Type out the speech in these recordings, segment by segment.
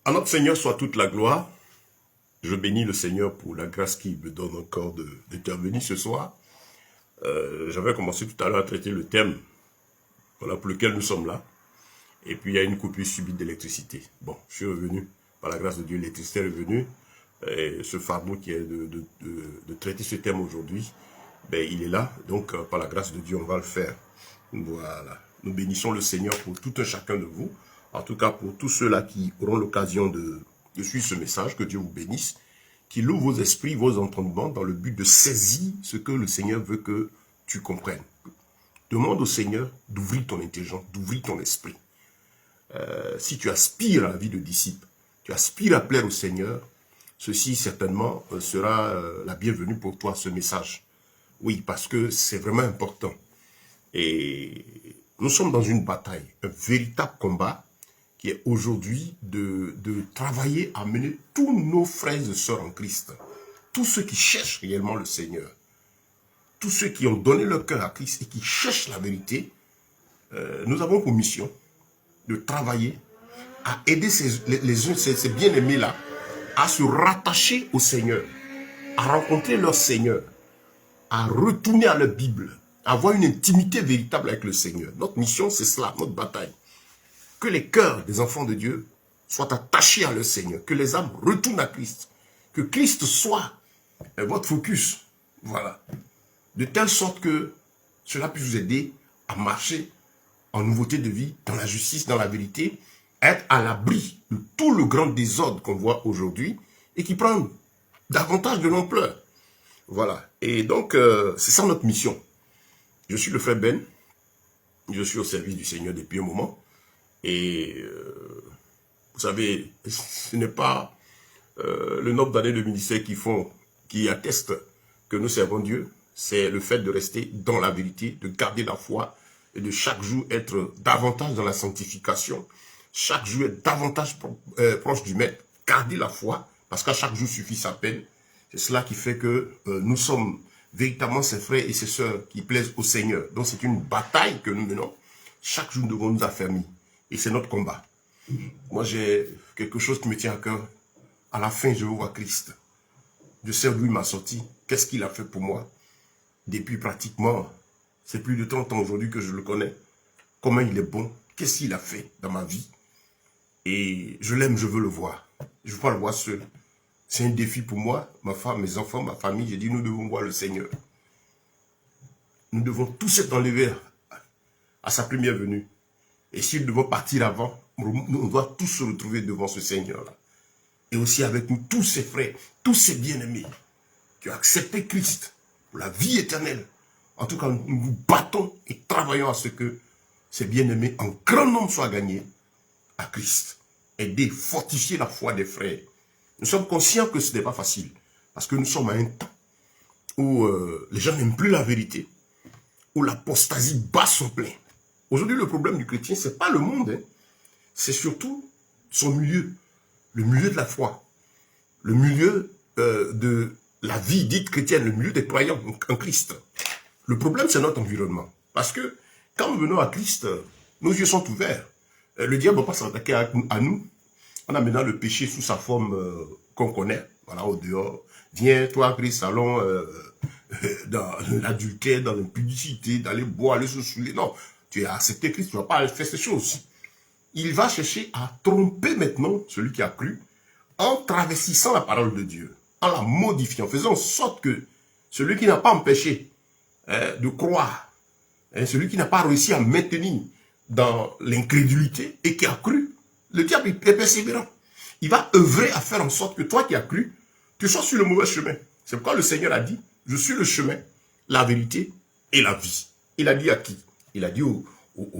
À notre Seigneur soit toute la gloire. Je bénis le Seigneur pour la grâce qu'il me donne encore d'intervenir ce soir. J'avais commencé tout à l'heure à traiter le thème voilà, pour lequel nous sommes là. Et puis il y a une coupure subite d'électricité. Bon, je suis revenu. Par la grâce de Dieu, l'électricité est revenue. Et ce fardeau qui est de traiter ce thème aujourd'hui, ben, il est là. Donc par la grâce de Dieu, on va le faire. Voilà. Nous bénissons le Seigneur pour tout un chacun de vous. En tout cas, pour tous ceux-là qui auront l'occasion de suivre ce message, que Dieu vous bénisse, qu'il ouvre vos esprits, vos entendements dans le but de saisir ce que le Seigneur veut que tu comprennes. Demande au Seigneur d'ouvrir ton intelligence, d'ouvrir ton esprit. Si tu aspires à la vie de disciple, tu aspires à plaire au Seigneur, ceci certainement sera la bienvenue pour toi, ce message. Oui, parce que c'est vraiment important. Et nous sommes dans une bataille, un véritable combat qui est aujourd'hui de travailler à mener tous nos frères et sœurs en Christ, tous ceux qui cherchent réellement le Seigneur, tous ceux qui ont donné leur cœur à Christ et qui cherchent la vérité. Nous avons pour mission de travailler à aider ces bien-aimés-là à se rattacher au Seigneur, à rencontrer leur Seigneur, à retourner à la Bible, à avoir une intimité véritable avec le Seigneur. Notre mission, c'est cela, notre bataille. Que les cœurs des enfants de Dieu soient attachés à leur Seigneur, que les âmes retournent à Christ, que Christ soit votre focus, voilà, de telle sorte que cela puisse vous aider à marcher en nouveauté de vie, dans la justice, dans la vérité, être à l'abri de tout le grand désordre qu'on voit aujourd'hui et qui prend davantage de l'ampleur. Voilà. Et donc, c'est ça notre mission. Je suis le frère Ben. Je suis au service du Seigneur depuis un moment. Et vous savez, ce n'est pas le nombre d'années de ministère qui attestent que nous servons Dieu. C'est le fait de rester dans la vérité, de garder la foi et de chaque jour être davantage dans la sanctification. Chaque jour être davantage proche du Maître. Garder la foi, parce qu'à chaque jour suffit sa peine. C'est cela qui fait que nous sommes véritablement ses frères et ses sœurs qui plaisent au Seigneur. Donc c'est une bataille que nous menons. Chaque jour, nous devons nous affermir. Et c'est notre combat. Moi, j'ai quelque chose qui me tient à cœur. À la fin, je veux voir Christ. Je sais d'où il m'a sorti. Qu'est-ce qu'il a fait pour moi? Depuis pratiquement, c'est plus de 30 ans aujourd'hui que je le connais. Comment il est bon. Qu'est-ce qu'il a fait dans ma vie? Et je l'aime, je veux le voir. Je ne veux pas le voir seul. C'est un défi pour moi, ma femme, mes enfants, ma famille. J'ai dit, nous devons voir le Seigneur. Nous devons tous être enlevés à sa première venue. Et s'ils doivent partir avant, on doit tous se retrouver devant ce Seigneur-là. Et aussi avec nous, tous ces frères, tous ces bien-aimés qui ont accepté Christ pour la vie éternelle. En tout cas, nous nous battons et travaillons à ce que ces bien-aimés en grand nombre soient gagnés à Christ. Aider, fortifier la foi des frères. Nous sommes conscients que ce n'est pas facile. Parce que nous sommes à un temps où les gens n'aiment plus la vérité, où l'apostasie bat son plein. Aujourd'hui, le problème du chrétien, ce n'est pas le monde. Hein. C'est surtout son milieu. Le milieu de la foi. Le milieu de la vie dite chrétienne. Le milieu des croyants en Christ. Le problème, c'est notre environnement. Parce que quand nous venons à Christ, nos yeux sont ouverts. Le diable ne va pas s'attaquer à nous. On a maintenant le péché sous sa forme qu'on connaît. Voilà, au dehors. Viens, toi, Christ, allons dans l'adultère, dans l'impudicité, d'aller boire, aller se saouler. Non. Tu as accepté Christ, tu ne vas pas faire ces choses. Il va chercher à tromper maintenant celui qui a cru en travestissant la parole de Dieu, en la modifiant, faisant en sorte que celui qui n'a pas empêché de croire, celui qui n'a pas réussi à maintenir dans l'incrédulité et qui a cru, le diable est persévérant. Il va œuvrer à faire en sorte que toi qui as cru, tu sois sur le mauvais chemin. C'est pourquoi le Seigneur a dit, je suis le chemin, la vérité et la vie. Il a dit à qui? Il a dit aux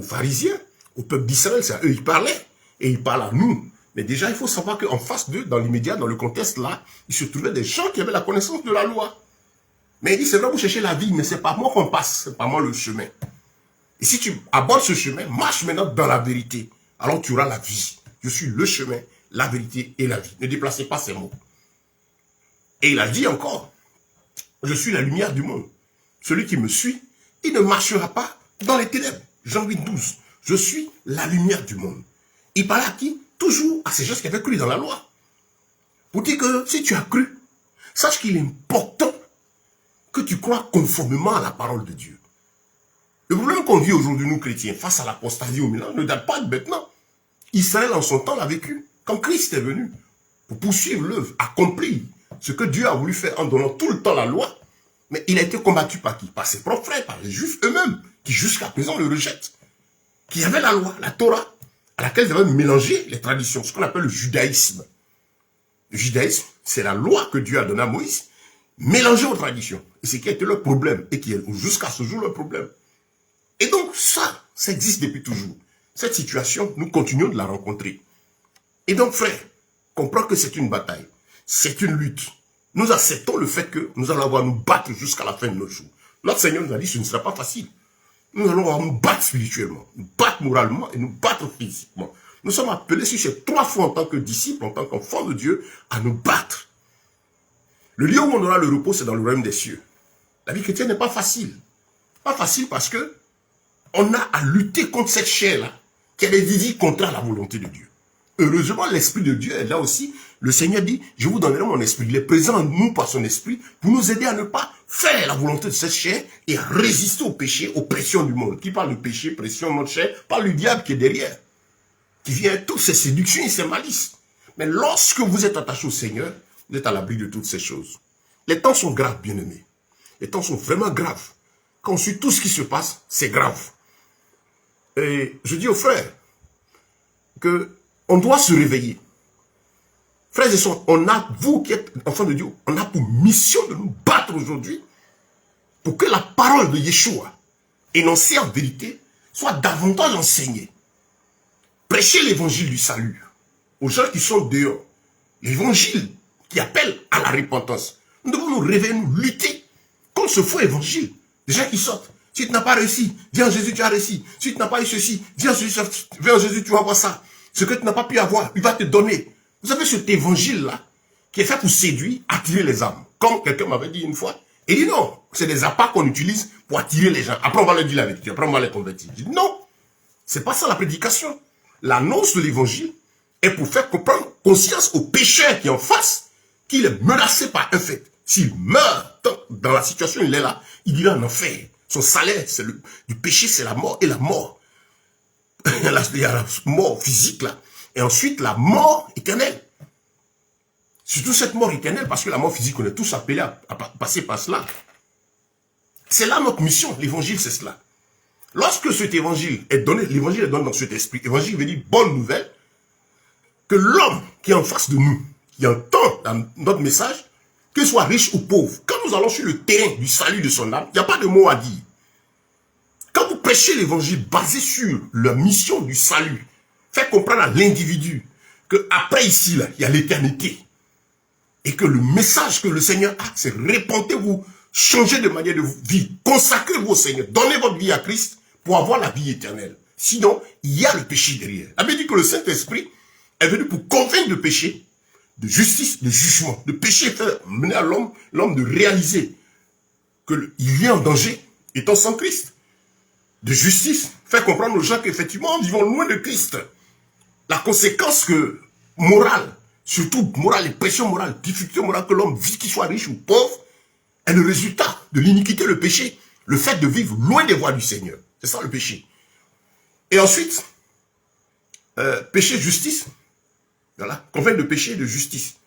pharisiens, au peuple d'Israël, c'est à eux il parlait. Et il parle à nous. Mais déjà, il faut savoir qu'en face d'eux, dans l'immédiat, dans le contexte là, il se trouvait des gens qui avaient la connaissance de la loi. Mais il dit, c'est vrai, vous cherchez la vie, mais c'est pas moi qu'on passe, c'est pas moi le chemin. Et si tu abordes ce chemin, marche maintenant dans la vérité. Alors tu auras la vie. Je suis le chemin, la vérité et la vie. Ne déplacez pas ces mots. Et il a dit encore, je suis la lumière du monde. Celui qui me suit, il ne marchera pas dans les ténèbres. Jean 8, 12. Je suis la lumière du monde. Il parle à qui? toujours à ces gens qui avaient cru dans la loi. Pour dire que si tu as cru, sache qu'il est important que tu crois conformément à la parole de Dieu. Le problème qu'on vit aujourd'hui, nous chrétiens, face à l'apostasie au Milan, ne date pas de maintenant. Israël, en son temps, l'a vécu. Quand Christ est venu, pour poursuivre l'œuvre, accomplir ce que Dieu a voulu faire en donnant tout le temps la loi, mais il a été combattu par qui? Par ses propres frères, par les Juifs eux-mêmes, qui jusqu'à présent le rejettent. Qui avaient la loi, la Torah, à laquelle ils avaient mélangé les traditions, ce qu'on appelle le judaïsme. Le judaïsme, c'est la loi que Dieu a donnée à Moïse, mélangée aux traditions. Et c'est qui a été leur problème, et qui est jusqu'à ce jour leur problème. Et donc ça existe depuis toujours. Cette situation, nous continuons de la rencontrer. Et donc frère, comprends que c'est une bataille, c'est une lutte. Nous acceptons le fait que nous allons avoir nous battre jusqu'à la fin de nos jours. Notre Seigneur nous a dit que ce ne sera pas facile. Nous allons avoir nous battre spirituellement, nous battre moralement et nous battre physiquement. Nous sommes appelés sur ces 3 fois en tant que disciples, en tant qu'enfants de Dieu, à nous battre. Le lieu où on aura le repos, c'est dans le royaume des cieux. La vie chrétienne n'est pas facile. Pas facile parce que on a à lutter contre cette chair-là, qui a des désirs contraires à la volonté de Dieu. Heureusement, l'Esprit de Dieu est là aussi. Le Seigneur dit, je vous donnerai mon esprit. Il est présent en nous par son esprit pour nous aider à ne pas faire la volonté de cette chair et à résister au péché, aux pressions du monde. Qui parle de péché, pression de notre chair, parle du diable qui est derrière, qui vient toutes ces séductions et ces malices. Mais lorsque vous êtes attaché au Seigneur, vous êtes à l'abri de toutes ces choses. Les temps sont graves, bien-aimés. Les temps sont vraiment graves. Quand on suit tout ce qui se passe, c'est grave. Et je dis aux frères que on doit se réveiller. Frères et sœurs, on a, vous qui êtes enfants de Dieu, on a pour mission de nous battre aujourd'hui pour que la parole de Yeshua, énoncée en vérité, soit davantage enseignée. Prêchez l'évangile du salut aux gens qui sont dehors. L'évangile qui appelle à la repentance. Nous devons nous réveiller, nous lutter contre ce faux évangile. Des gens qui sortent. Si tu n'as pas réussi, viens en Jésus, tu as réussi. Si tu n'as pas eu ceci, viens en Jésus, tu vas avoir ça. Ce que tu n'as pas pu avoir, il va te donner. Vous savez, cet évangile-là, qui est fait pour séduire, attirer les âmes. Comme quelqu'un m'avait dit une fois, il dit non, c'est des appâts qu'on utilise pour attirer les gens. Après, on va leur dire la vérité, après, on va les convertir. Je dis non, c'est pas ça la prédication. L'annonce de l'évangile est pour faire comprendre conscience au pécheur qui est en face, qu'il est menacé par un fait. S'il meurt dans la situation où il est là, il ira en enfer. Son salaire, c'est du péché, c'est la mort. Et la mort, il y a la mort physique là. Et ensuite, la mort éternelle. Surtout cette mort éternelle, parce que la mort physique, on est tous appelés à passer par cela. C'est là notre mission, l'évangile, c'est cela. Lorsque cet évangile est donné, l'évangile est donné dans cet esprit. L'évangile veut dire bonne nouvelle, que l'homme qui est en face de nous, qui entend notre message, qu'il soit riche ou pauvre, quand nous allons sur le terrain du salut de son âme, il n'y a pas de mot à dire. Quand vous prêchez l'évangile basé sur la mission du salut, faites comprendre à l'individu qu'après ici, là, il y a l'éternité. Et que le message que le Seigneur a, c'est répentez-vous, changez de manière de vie, consacrez-vous au Seigneur, donnez votre vie à Christ pour avoir la vie éternelle. Sinon, il y a le péché derrière. La Bible dit que le Saint-Esprit est venu pour convaincre de péché, de justice, de jugement. Le péché fait mener à l'homme de réaliser qu'il vient en danger étant sans Christ. De justice, faire comprendre aux gens qu'effectivement, ils vont loin de Christ. La conséquence morale, surtout morale, les pressions morales, difficultés morales que l'homme vit, qu'il soit riche ou pauvre, est le résultat de l'iniquité, le péché, le fait de vivre loin des voies du Seigneur. C'est ça le péché. Et ensuite, péché, justice, voilà, convaincre de péché et de justice.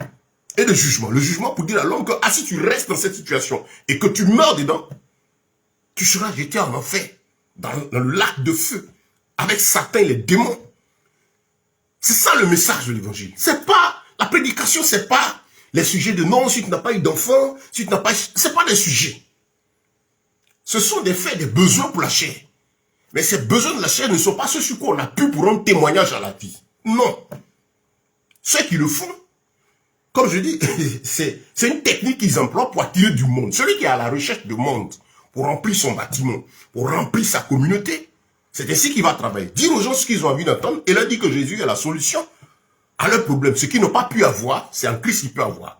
Et de jugement. Le jugement pour dire à l'homme que si tu restes dans cette situation et que tu meurs dedans, tu seras jeté en enfer, dans le lac de feu, avec Satan et les démons. C'est ça le message de l'évangile. C'est pas, la prédication, c'est pas les sujets de non, si tu n'as pas eu d'enfant, si tu n'as pas, c'est pas des sujets. Ce sont des faits, des besoins pour la chair. Mais ces besoins de la chair ne sont pas ceux sur quoi on a pu pour rendre témoignage à la vie. Non. Ceux qui le font, comme je dis, c'est une technique qu'ils emploient pour attirer du monde. Celui qui est à la recherche de monde, pour remplir son bâtiment, pour remplir sa communauté, c'est ainsi qu'il va travailler. Dire aux gens ce qu'ils ont envie d'entendre et leur dire que Jésus est la solution à leur problème. Ce qu'ils n'ont pas pu avoir, c'est en Christ qu'ils peuvent avoir.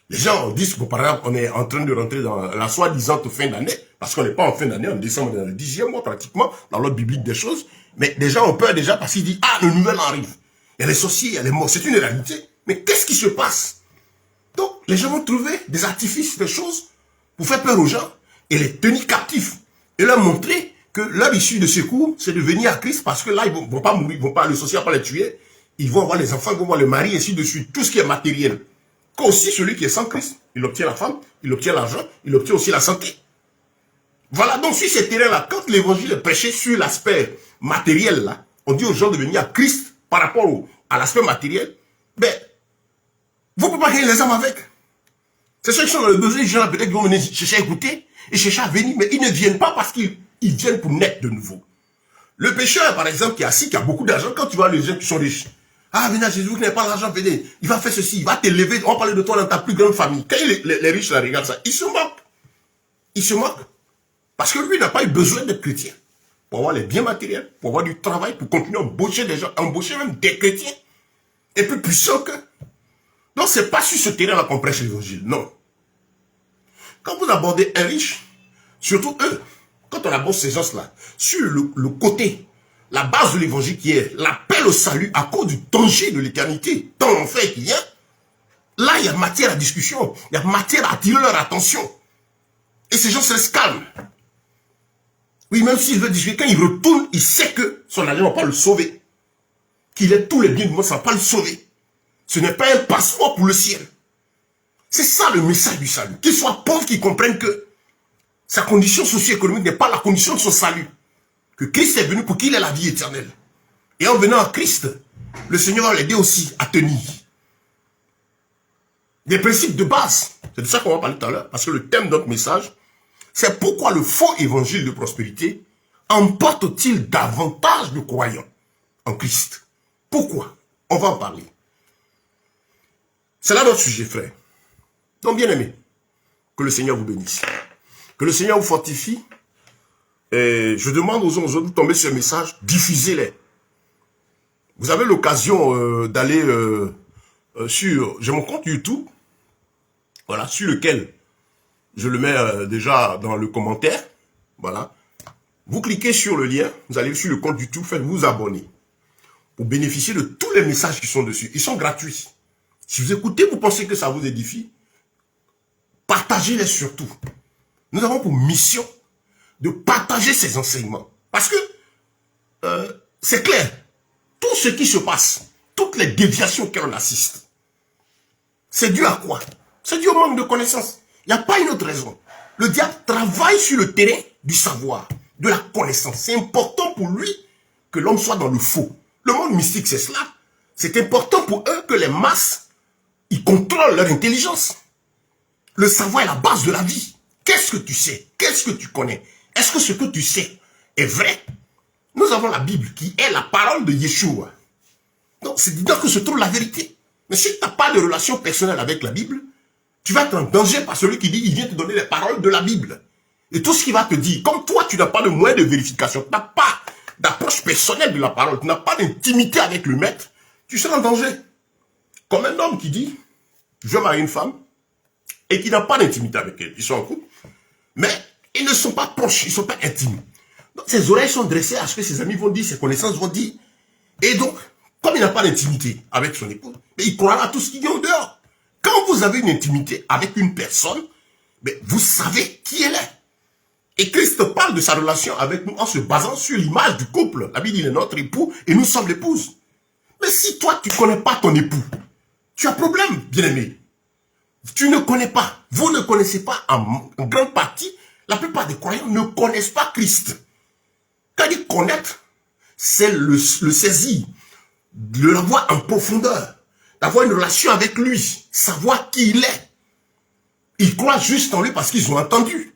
Les gens disent que par exemple, on est en train de rentrer dans la soi-disant fin d'année, parce qu'on n'est pas en fin d'année, en décembre, dans le 10e mois pratiquement, dans l'ordre biblique des choses, mais des gens ont peur déjà parce qu'ils disent, ah, le nouvel arrive. il y a les sorciers, il y a les morts, c'est une réalité. Mais qu'est-ce qui se passe? Donc, les gens vont trouver des artifices, des choses pour faire peur aux gens et les tenir captifs et leur montrer que leur issue de secours, c'est de venir à Christ parce que là, ils ne vont pas mourir, le sorcier va pas les tuer, ils vont avoir les enfants, ils vont avoir le mari, ainsi de suite, tout ce qui est matériel. Qu'aussi celui qui est sans Christ, il obtient la femme, il obtient l'argent, il obtient aussi la santé. Voilà, donc sur ces terrains-là, quand l'évangile est prêché sur l'aspect matériel, là, on dit aux gens de venir à Christ par rapport à l'aspect matériel, ben, vous ne pouvez pas gagner les âmes avec. C'est ceux qui sont dans le besoin, les gens peut-être vont venir chercher à écouter et chercher à venir, mais ils ne viennent pas parce qu'ils viennent pour naître de nouveau. Le pécheur, par exemple, qui est assis, qui a beaucoup d'argent, quand tu vois les gens qui sont riches, ah, venez à Jésus, vous n'avez pas l'argent, venez, il va faire ceci, il va t'élever, on va parler de toi dans ta plus grande famille. Quand les riches là, regardent ça, ils se moquent. Ils se moquent. Parce que lui n'a pas eu besoin d'être chrétien pour avoir les biens matériels, pour avoir du travail, pour continuer à embaucher des gens, embaucher même des chrétiens, et plus puissants que. Donc, c'est pas sur ce terrain-là qu'on prêche l'évangile, non. Quand vous abordez un riche, surtout eux, quand on aborde ces gens-là, sur le côté, la base de l'évangile qui est l'appel au salut à cause du danger de l'éternité, dans l'enfer qui vient, là, il y a matière à discussion, il y a matière à attirer leur attention. Et ces gens se laissent calmes. Oui, même s'il veut discuter, quand il retourne, il sait que son argent ne va pas le sauver. Qu'il ait tous les biens du monde, ça ne va pas le sauver. Ce n'est pas un passeport pour le ciel. C'est ça le message du salut. Qu'il soit pauvre, qu'il comprenne que sa condition socio-économique n'est pas la condition de son salut. Que Christ est venu pour qu'il ait la vie éternelle. Et en venant à Christ, le Seigneur va l'aider aussi à tenir. Des principes de base. C'est de ça qu'on va parler tout à l'heure. Parce que le thème de notre message, c'est pourquoi le faux évangile de prospérité emporte-t-il davantage de croyants en Christ. Pourquoi? On va en parler. C'est là notre sujet, frère. Donc, bien aimé, que le Seigneur vous bénisse. Que le Seigneur vous fortifie. Et je demande aux uns de tomber sur un message, diffusez-les. Vous avez l'occasion d'aller sur... J'ai mon compte YouTube, voilà, sur lequel je le mets déjà dans le commentaire. Voilà. Vous cliquez sur le lien, vous allez sur le compte YouTube, faites-vous abonner. Pour bénéficier de tous les messages qui sont dessus. Ils sont gratuits. Si vous écoutez, vous pensez que ça vous édifie, partagez-les surtout. Nous avons pour mission de partager ces enseignements. Parce que c'est clair, tout ce qui se passe, toutes les déviations auxquelles on assiste, c'est dû à quoi? C'est dû au manque de connaissances. Il n'y a pas une autre raison. Le diable travaille sur le terrain du savoir, de la connaissance. C'est important pour lui que l'homme soit dans le faux. Le monde mystique, c'est cela. C'est important pour eux que les masses, ils contrôlent leur intelligence. Le savoir est la base de la vie. Qu'est-ce que tu sais? Qu'est-ce que tu connais? Est-ce que ce que tu sais est vrai? Nous avons la Bible qui est la parole de Yeshua. Donc, c'est dedans que se trouve la vérité. Mais si tu n'as pas de relation personnelle avec la Bible, tu vas être en danger par celui qui dit, il vient te donner les paroles de la Bible. Et tout ce qu'il va te dire, comme toi, tu n'as pas de moyen de vérification, tu n'as pas d'approche personnelle de la parole, tu n'as pas d'intimité avec le maître, tu seras en danger. Comme un homme qui dit, je vais marier une femme, et qui n'a pas d'intimité avec elle. Ils sont en couple, mais ils ne sont pas proches, ils ne sont pas intimes. Donc ses oreilles sont dressées à ce que ses amis vont dire, ses connaissances vont dire. Et donc, comme il n'a pas d'intimité avec son épouse, il croira à tout ce qu'il y a au dehors. Quand vous avez une intimité avec une personne, vous savez qui elle est. Et Christ parle de sa relation avec nous en se basant sur l'image du couple. La Bible dit, il est notre époux et nous sommes l'épouse. Mais si toi, tu ne connais pas ton époux, tu as problème, bien-aimé. Tu ne connais pas, vous ne connaissez pas en grande partie, la plupart des croyants ne connaissent pas Christ. Quand ils connaissent, c'est le saisir, de l'avoir en profondeur, d'avoir une relation avec lui, savoir qui il est. Ils croient juste en lui parce qu'ils ont entendu.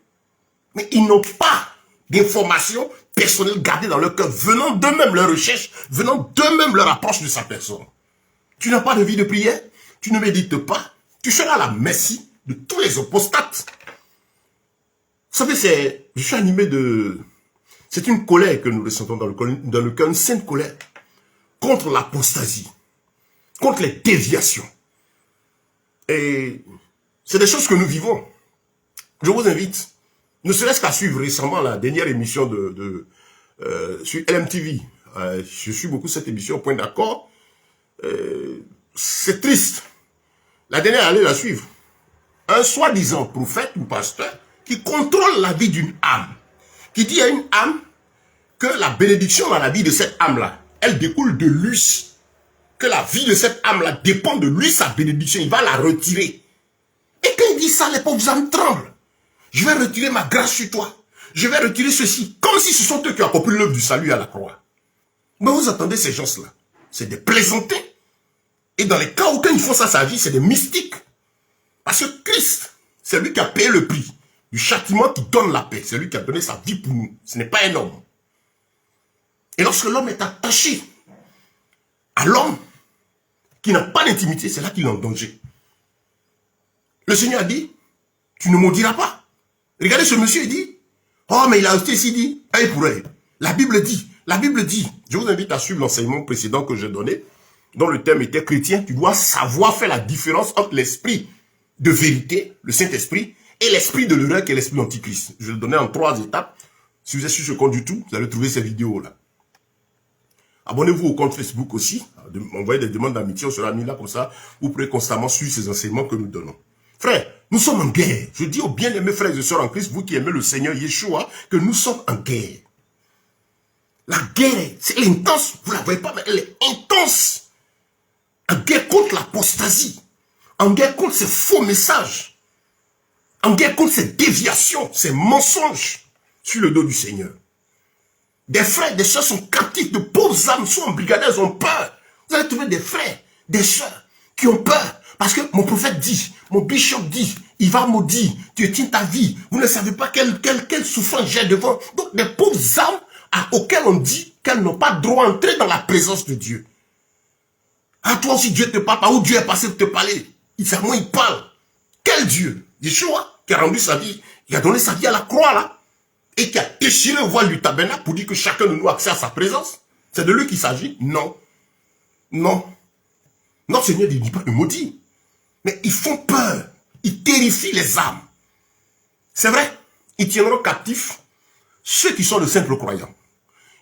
Mais ils n'ont pas d'informations personnelles gardées dans leur cœur, venant d'eux-mêmes leur recherche, venant d'eux-mêmes leur approche de sa personne. Tu n'as pas de vie de prière, tu ne médites pas, tu seras à la merci de tous les apostates. Vous savez, je suis animé de... C'est une colère que nous ressentons dans le cœur, une sainte colère contre l'apostasie, contre les déviations. Et c'est des choses que nous vivons. Je vous invite, ne serait-ce qu'à suivre récemment la dernière émission sur LMTV. Je suis beaucoup cette émission, point d'accord. c'est triste. La dernière allait la suivre. Un soi-disant prophète ou pasteur qui contrôle la vie d'une âme, qui dit à une âme que la bénédiction dans la vie de cette âme-là, elle découle de lui, que la vie de cette âme-là dépend de lui, sa bénédiction, il va la retirer. Et quand il dit ça, les pauvres âmes tremblent. Je vais retirer ma grâce sur toi. Je vais retirer ceci, comme si ce sont eux qui ont accompli l'œuvre du salut à la croix. Mais vous attendez ces gens-là, c'est des plaisantins. Et dans les cas où quand ils font ça sa vie, c'est des mystiques. Parce que Christ, c'est lui qui a payé le prix du châtiment qui donne la paix. C'est lui qui a donné sa vie pour nous. Ce n'est pas un homme. Et lorsque l'homme est attaché à l'homme qui n'a pas d'intimité, c'est là qu'il est en danger. Le Seigneur a dit, tu ne maudiras pas. Regardez ce monsieur, il dit, oh mais il a aussi dit, œil pour œil. La Bible dit, je vous invite à suivre l'enseignement précédent que j'ai donné, dont le thème était chrétien, tu dois savoir faire la différence entre l'esprit de vérité, le Saint-Esprit, et l'esprit de l'erreur qui est l'esprit antichrist. Je vais le donner en 3 étapes. Si vous êtes sur ce compte YouTube, vous allez trouver ces vidéos-là. Abonnez-vous au compte Facebook aussi. Envoyez des demandes d'amitié, on sera mis là comme ça. Vous pourrez constamment suivre ces enseignements que nous donnons. Frères, nous sommes en guerre. Je dis aux bien-aimés frères et sœurs en Christ, vous qui aimez le Seigneur Yeshua, que nous sommes en guerre. La guerre, c'est intense. Vous ne la voyez pas, mais elle est intense. En guerre contre l'apostasie. En guerre contre ces faux messages. En guerre contre ces déviations, ces mensonges sur le dos du Seigneur. Des frères, des sœurs sont captifs, de pauvres âmes sont embrigadées, elles ont peur. Vous allez trouver des frères, des sœurs qui ont peur. Parce que mon prophète dit, mon bishop dit, il va maudire, tu tiens ta vie. Vous ne savez pas quelle souffrance j'ai devant. Donc des pauvres âmes auxquelles on dit qu'elles n'ont pas droit à entrer dans la présence de Dieu. À toi aussi Dieu te parle, par où Dieu est passé pour te parler. Moi il parle. Quel Dieu? Yeshua qui a rendu sa vie, il a donné sa vie à la croix là. Et qui a déchiré le voile du tabernacle pour dire que chacun de nous a accès à sa présence. C'est de lui qu'il s'agit? Non. Non. Notre Seigneur ne dit pas de maudire. Mais ils font peur. Ils terrifient les âmes. C'est vrai. Ils tiendront captifs ceux qui sont de simples croyants.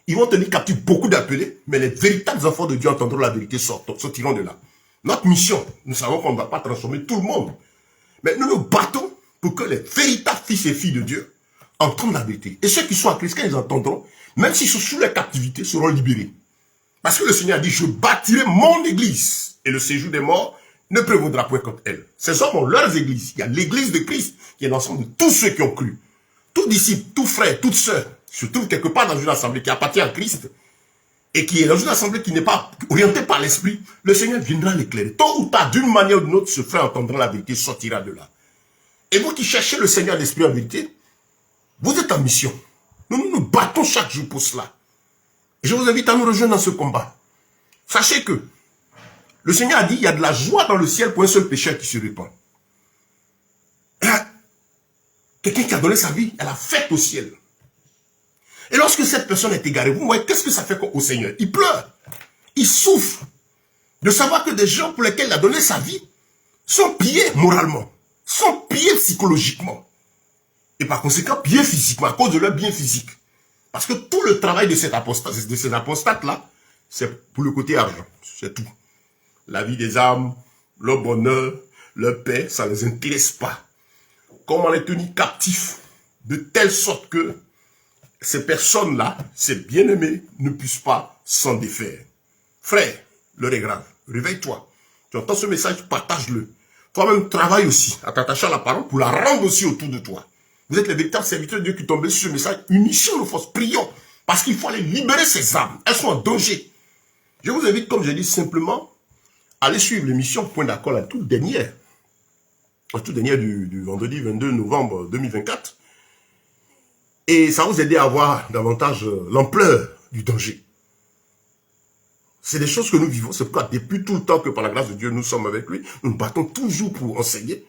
Ils vont tenir captifs beaucoup d'appelés, mais les véritables enfants de Dieu entendront la vérité, sortiront de là. Notre mission, nous savons qu'on ne va pas transformer tout le monde. Mais nous nous battons pour que les véritables fils et filles de Dieu entendent la vérité. Et ceux qui sont en Christ, quand ils entendront, même s'ils sont sous la captivité, seront libérés. Parce que le Seigneur a dit, je bâtirai mon église. Et le séjour des morts ne prévaudra point contre elle. Ces hommes ont leurs églises. Il y a l'église de Christ, qui est l'ensemble de tous ceux qui ont cru. Tout disciple, tout frère, toute sœur, se trouve quelque part dans une assemblée qui appartient à Christ, et qui est dans une assemblée qui n'est pas orientée par l'esprit, le Seigneur viendra l'éclairer. Tôt ou tard, d'une manière ou d'une autre, ce frère entendra la vérité, sortira de là. Et vous qui cherchez le Seigneur d'esprit en vérité, vous êtes en mission. Nous nous battons chaque jour pour cela. Et je vous invite à nous rejoindre dans ce combat. Sachez que le Seigneur a dit, il y a de la joie dans le ciel pour un seul pécheur qui se répand. Quelqu'un qui a donné sa vie à la fête au ciel. Et lorsque cette personne est égarée, vous voyez, qu'est-ce que ça fait au Seigneur? Il pleure. Il souffre de savoir que des gens pour lesquels il a donné sa vie sont pillés moralement, sont pillés psychologiquement. Et par conséquent, pillés physiquement, à cause de leur bien physique. Parce que tout le travail de ces apostates-là, c'est pour le côté argent. C'est tout. La vie des âmes, leur bonheur, leur paix, ça ne les intéresse pas. Comment les tenir captifs de telle sorte que ces personnes-là, ces bien-aimés, ne puissent pas s'en défaire. Frère, l'heure est grave. Réveille-toi. Tu entends ce message, partage-le. Toi-même, travaille aussi à t'attacher à la parole pour la rendre aussi autour de toi. Vous êtes les véritables serviteurs de Dieu qui tombent sur ce message. Unissons nos forces, prions. Parce qu'il faut aller libérer ces âmes. Elles sont en danger. Je vous invite, comme j'ai dit, simplement, à aller suivre l'émission Point d'accord, la toute dernière. La toute dernière du vendredi 22 novembre 2024. Et ça va vous aider à voir davantage l'ampleur du danger. C'est des choses que nous vivons. C'est pourquoi depuis tout le temps que par la grâce de Dieu nous sommes avec lui, nous nous battons toujours pour enseigner,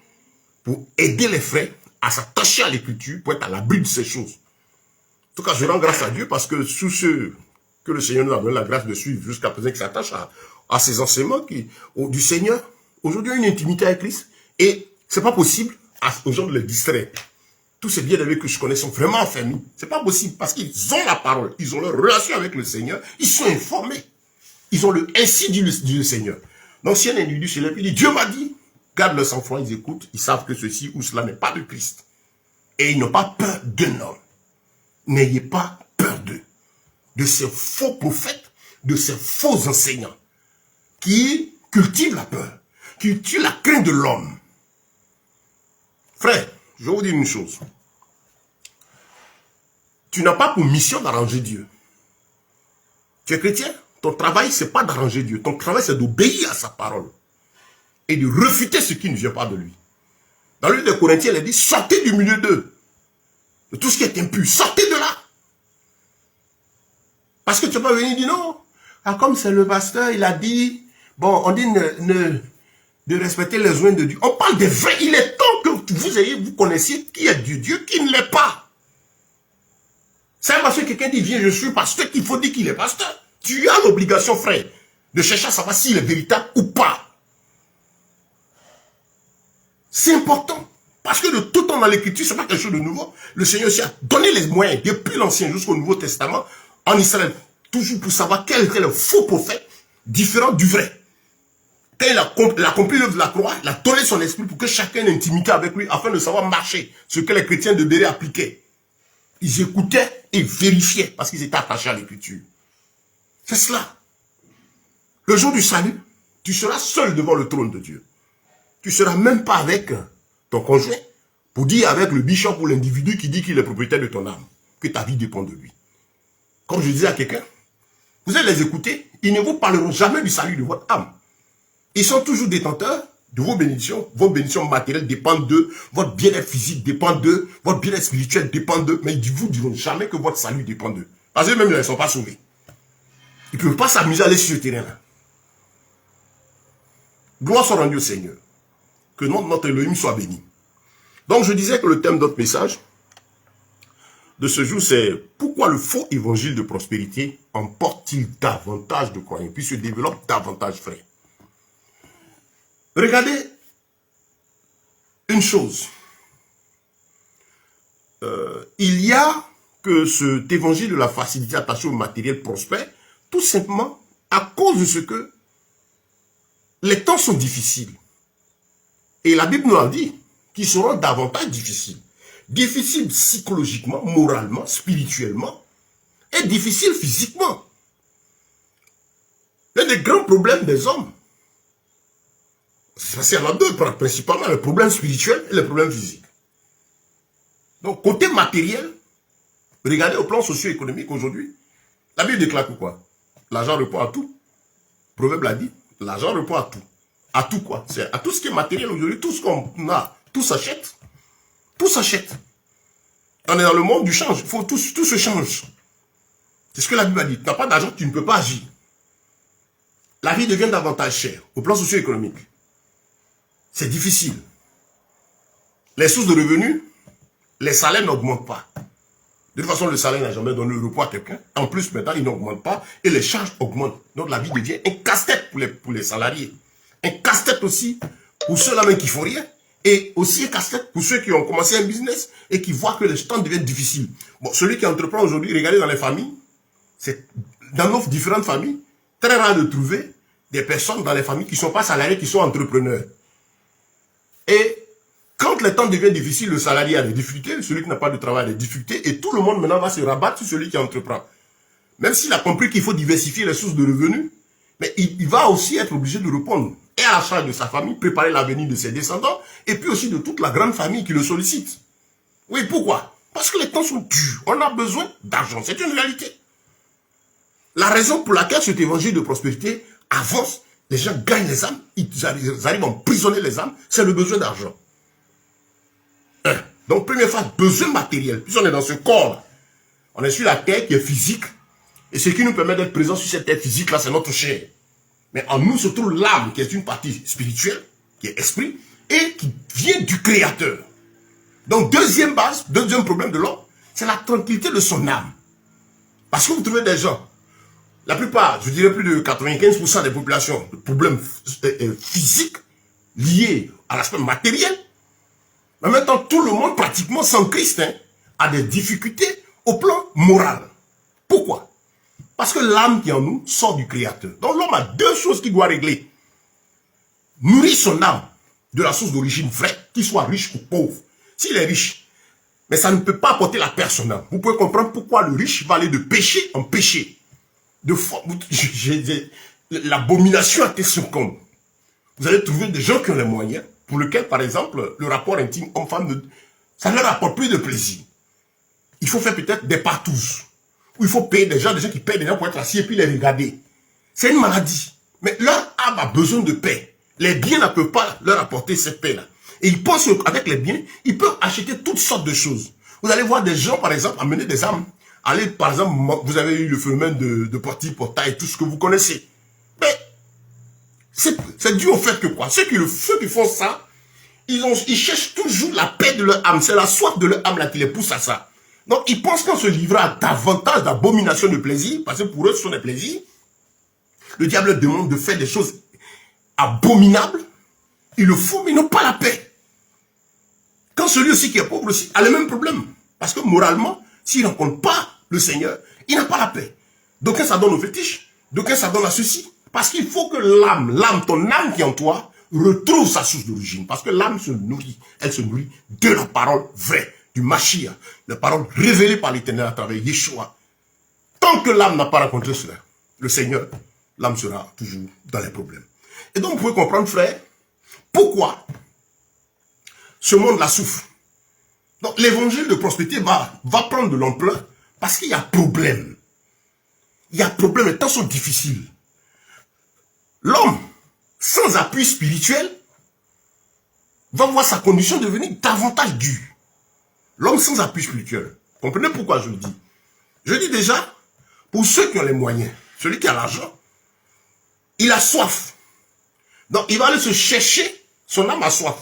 pour aider les frères à s'attacher à l'écriture, pour être à l'abri de ces choses. En tout cas, je rends grâce à Dieu parce que tous ceux que le Seigneur nous a donné la grâce de suivre jusqu'à présent, qui s'attachent à ces enseignements du Seigneur, aujourd'hui, une intimité avec Christ. Et c'est pas possible aux gens de les distraire. Tous ces bien-aimés que je connais sont vraiment enfermés. C'est pas possible parce qu'ils ont la parole, ils ont leur relation avec le Seigneur, ils sont informés. Ils ont le ainsi dit le Seigneur. Donc si un individu se lève, il dit, Dieu m'a dit, garde leur sang-froid, ils écoutent, ils savent que ceci ou cela n'est pas de Christ. Et ils n'ont pas peur d'un homme. N'ayez pas peur d'eux, de ces faux prophètes, de ces faux enseignants qui cultivent la peur, qui cultivent la crainte de l'homme. Frère, je vais vous dire une chose. Tu n'as pas pour mission d'arranger Dieu. Tu es chrétien, ton travail, ce n'est pas d'arranger Dieu. Ton travail, c'est d'obéir à sa parole et de refuter ce qui ne vient pas de lui. Dans le livre des Corinthiens, il dit, sortez du milieu d'eux. De tout ce qui est impur, sortez de là. Parce que tu ne peux pas venir dire non. Ah, comme c'est le pasteur, il a dit, bon, on dit de respecter les oins de Dieu. On parle des vrais. Il est temps que vous connaissiez qui est Dieu, Dieu qui ne l'est pas. C'est parce que quelqu'un dit, viens, je suis pasteur, qu'il faut dire qu'il est pasteur. Tu as l'obligation, frère, de chercher à savoir s'il est véritable ou pas. C'est important. Parce que de tout temps dans l'écriture, ce n'est pas quelque chose de nouveau. Le Seigneur aussi a donné les moyens, depuis l'Ancien jusqu'au Nouveau Testament, en Israël, toujours pour savoir quel était le faux prophète, différent du vrai. Quand il a accompli l'œuvre de la croix, il a donné son esprit pour que chacun ait une intimité avec lui, afin de savoir marcher, ce que les chrétiens de Béret appliquaient. Ils écoutaient et vérifiaient, parce qu'ils étaient attachés à l'écriture. C'est cela. Le jour du salut, tu seras seul devant le trône de Dieu. Tu ne seras même pas avec ton conjoint pour dire avec le bishop ou l'individu qui dit qu'il est propriétaire de ton âme, que ta vie dépend de lui. Comme je disais à quelqu'un, vous allez les écouter, ils ne vous parleront jamais du salut de votre âme. Ils sont toujours détenteurs de vos bénédictions matérielles dépendent d'eux, votre bien-être physique dépend d'eux, votre bien-être spirituel dépend d'eux, mais ils ne vous diront jamais que votre salut dépend d'eux. Parce que même ils ne sont pas sauvés. Ils ne peuvent pas s'amuser à aller sur ce terrain-là. Gloire soit rendue au Seigneur. Que notre Elohim soit béni. Donc je disais que le thème de notre message de ce jour, c'est pourquoi le faux évangile de prospérité emporte-t-il davantage de croyants, puis se développe davantage, frère. Regardez une chose. Il y a que cet évangile de la facilité attachée au matériel prospère, tout simplement à cause de ce que les temps sont difficiles. Et la Bible nous a dit qu'ils seront davantage difficiles. Difficiles psychologiquement, moralement, spirituellement, et difficiles physiquement. L'un des grands problèmes des hommes, c'est en deux, principalement les problèmes spirituels et les problèmes physiques. Donc, côté matériel, regardez au plan socio-économique aujourd'hui, la Bible déclare quoi? L'argent répond à tout. Le proverbe l'a dit, l'argent répond à tout. À tout quoi? C'est à tout ce qui est matériel aujourd'hui, tout ce qu'on a, tout s'achète. Tout s'achète. On est dans le monde du change, tout se change. C'est ce que la Bible a dit. Tu n'as pas d'argent, tu ne peux pas agir. La vie devient davantage chère, au plan socio-économique. C'est difficile. Les sources de revenus, les salaires n'augmentent pas. De toute façon, le salaire n'a jamais donné le repos à quelqu'un. En plus, maintenant, il n'augmente pas et les charges augmentent. Donc, la vie devient un casse-tête pour les salariés. Un casse-tête aussi pour ceux-là même qui ne font rien. Et aussi un casse-tête pour ceux qui ont commencé un business et qui voient que les temps deviennent difficiles. Bon, celui qui entreprend aujourd'hui, regardez dans les familles, c'est dans nos différentes familles, très rare de trouver des personnes dans les familles qui ne sont pas salariés, qui sont entrepreneurs. Et quand les temps deviennent difficiles, le salarié a des difficultés, celui qui n'a pas de travail a des difficultés, et tout le monde maintenant va se rabattre sur celui qui entreprend. Même s'il a compris qu'il faut diversifier les sources de revenus, mais il va aussi être obligé de répondre et à la charge de sa famille, préparer l'avenir de ses descendants, et puis aussi de toute la grande famille qui le sollicite. Oui, pourquoi? Parce que les temps sont durs. On a besoin d'argent. C'est une réalité. La raison pour laquelle cet évangile de prospérité avance, les gens gagnent les âmes, ils arrivent à emprisonner les âmes, c'est le besoin d'argent. Donc, première phase, besoin matériel. Puis on est dans ce corps-là. On est sur la terre qui est physique. Et ce qui nous permet d'être présents sur cette terre physique-là, c'est notre chair. Mais en nous se trouve l'âme, qui est une partie spirituelle, qui est esprit, et qui vient du Créateur. Donc, deuxième base, deuxième problème de l'homme, c'est la tranquillité de son âme. Parce que vous trouvez des gens, la plupart, je dirais plus de 95% des populations, de problèmes physiques liés à l'aspect matériel. Mais maintenant, tout le monde, pratiquement sans Christ, a des difficultés au plan moral. Pourquoi? Parce que l'âme qui est en nous sort du Créateur. Donc l'homme a deux choses qu'il doit régler. Nourrir son âme de la source d'origine vraie, qu'il soit riche ou pauvre. S'il est riche, mais ça ne peut pas apporter la paix à son âme. Vous pouvez comprendre pourquoi le riche va aller de péché en péché. L'abomination a été succombe. Vous allez trouver des gens qui ont les moyens, pour lesquels, par exemple, le rapport intime homme-femme, ça ne leur apporte plus de plaisir. Il faut faire peut-être des partous. Ou il faut payer des gens qui payent des gens pour être assis et puis les regarder. C'est une maladie. Mais leur âme a besoin de paix. Les biens ne peuvent pas leur apporter cette paix-là. Et ils pensent qu'avec les biens, ils peuvent acheter toutes sortes de choses. Vous allez voir des gens, par exemple, amener des âmes. Allez, par exemple, vous avez eu le phénomène de portail, tout ce que vous connaissez. Mais c'est dû au fait que quoi? Ceux qui font ça, ils cherchent toujours la paix de leur âme. C'est la soif de leur âme là qui les pousse à ça. Donc, ils pensent qu'en se livrant à davantage d'abominations de plaisir, parce que pour eux, ce sont des plaisirs, le diable leur demande de faire des choses abominables, ils le font, mais ils n'ont pas la paix. Quand celui aussi qui est pauvre aussi a le même problème. Parce que moralement, s'il ne rencontre pas le Seigneur, il n'a pas la paix. Donc, ça donne au fétiche, donc ça donne à ceci. Parce qu'il faut que ton âme qui est en toi, retrouve sa source d'origine. Parce que l'âme se nourrit, elle se nourrit de la parole vraie, du Mashiach, la parole révélée par l'Éternel à travers Yeshua. Tant que l'âme n'a pas rencontré cela, le Seigneur, l'âme sera toujours dans les problèmes. Et donc, vous pouvez comprendre, frère, pourquoi ce monde la souffre. Donc, l'évangile de prospérité va prendre de l'ampleur parce qu'il y a problème. Il y a problème, les temps sont difficiles. L'homme, sans appui spirituel, va voir sa condition devenir davantage dure. L'homme sans appui spirituel. Comprenez pourquoi je le dis? Je dis déjà, pour ceux qui ont les moyens, celui qui a l'argent, il a soif. Donc, il va aller se chercher, son âme a soif.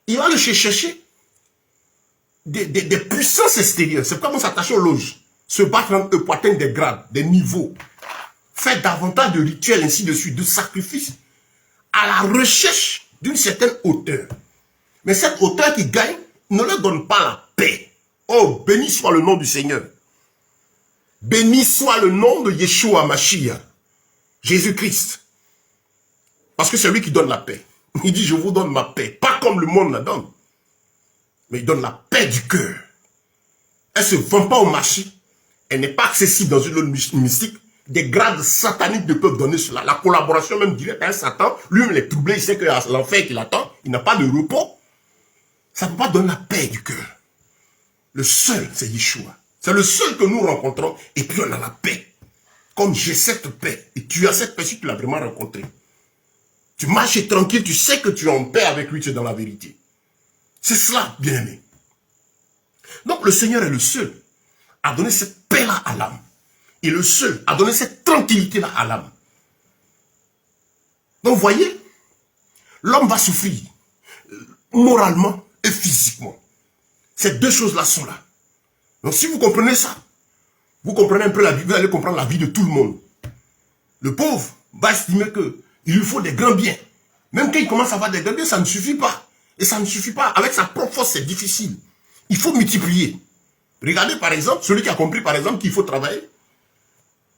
Il va aller se chercher des puissances extérieures. C'est comme s'attacher aux loges. Se battre entre eux pour atteindre des grades, des niveaux. Faire davantage de rituels, ainsi de suite, de sacrifices, à la recherche d'une certaine hauteur. Mais cette hauteur qui gagne ne leur donne pas la paix. Oh, béni soit le nom du Seigneur. Béni soit le nom de Yeshua Mashiach, Jésus-Christ. Parce que c'est lui qui donne la paix. Il dit, je vous donne ma paix. Pas comme le monde la donne. Mais il donne la paix du cœur. Elle ne se vend pas au marché. Elle n'est pas accessible dans une loge mystique. Des grades sataniques ne peuvent donner cela. La collaboration même directe avec Satan, lui-même les troublé, il sait que l'enfer qui l'attend, il n'a pas de repos. Ça ne peut pas donner la paix du cœur. Le seul, c'est Yeshua. C'est le seul que nous rencontrons et puis on a la paix. Comme j'ai cette paix et tu as cette paix si tu l'as vraiment rencontré. Tu marches tranquille, tu sais que tu es en paix avec lui, tu es dans la vérité. C'est cela, bien-aimé. Donc le Seigneur est le seul à donner cette paix-là à l'âme. Et le seul à donner cette tranquillité-là à l'âme. Donc voyez, l'homme va souffrir moralement et physiquement. Ces deux choses-là sont là. Donc si vous comprenez ça, vous comprenez un peu la vie, vous allez comprendre la vie de tout le monde. Le pauvre va estimer que il lui faut des grands biens. Même quand il commence à avoir des grands biens, ça ne suffit pas. Et ça ne suffit pas. Avec sa propre force, c'est difficile. Il faut multiplier. Regardez par exemple, celui qui a compris par exemple qu'il faut travailler.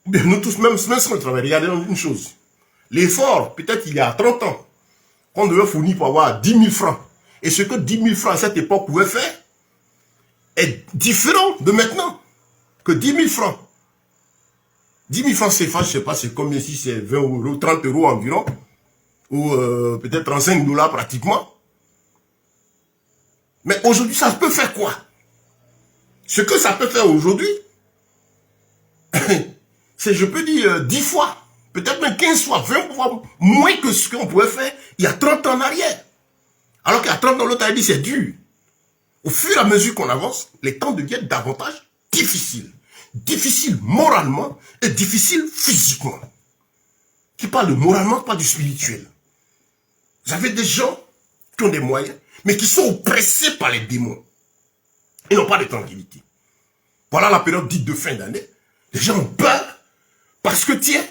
Bien, nous tous, même si on travaille, regardez une chose. L'effort, peut-être il y a 30 ans, qu'on devait fournir pour avoir 10 000 francs. Et ce que 10 000 francs à cette époque pouvaient faire est différent de maintenant. Que 10 000 francs. 10 000 francs CFA, je ne sais pas c'est combien, si c'est 20 euros, 30 euros environ. Ou peut-être 35 $ pratiquement. Mais aujourd'hui, ça peut faire quoi? Ce que ça peut faire aujourd'hui, c'est, je peux dire, 10 fois, peut-être même 15 fois, 20 fois moins que ce qu'on pouvait faire il y a 30 ans en arrière. Alors qu'il y a 30 ans, l'autre a dit c'est dur. Au fur et à mesure qu'on avance, les temps deviennent davantage difficiles. Difficiles moralement et difficiles physiquement. Qui parle de moralement, pas du spirituel. Vous avez des gens qui ont des moyens, mais qui sont oppressés par les démons. Ils n'ont pas de tranquillité. Voilà la période dite de fin d'année. Les gens ont peur parce que, tiens,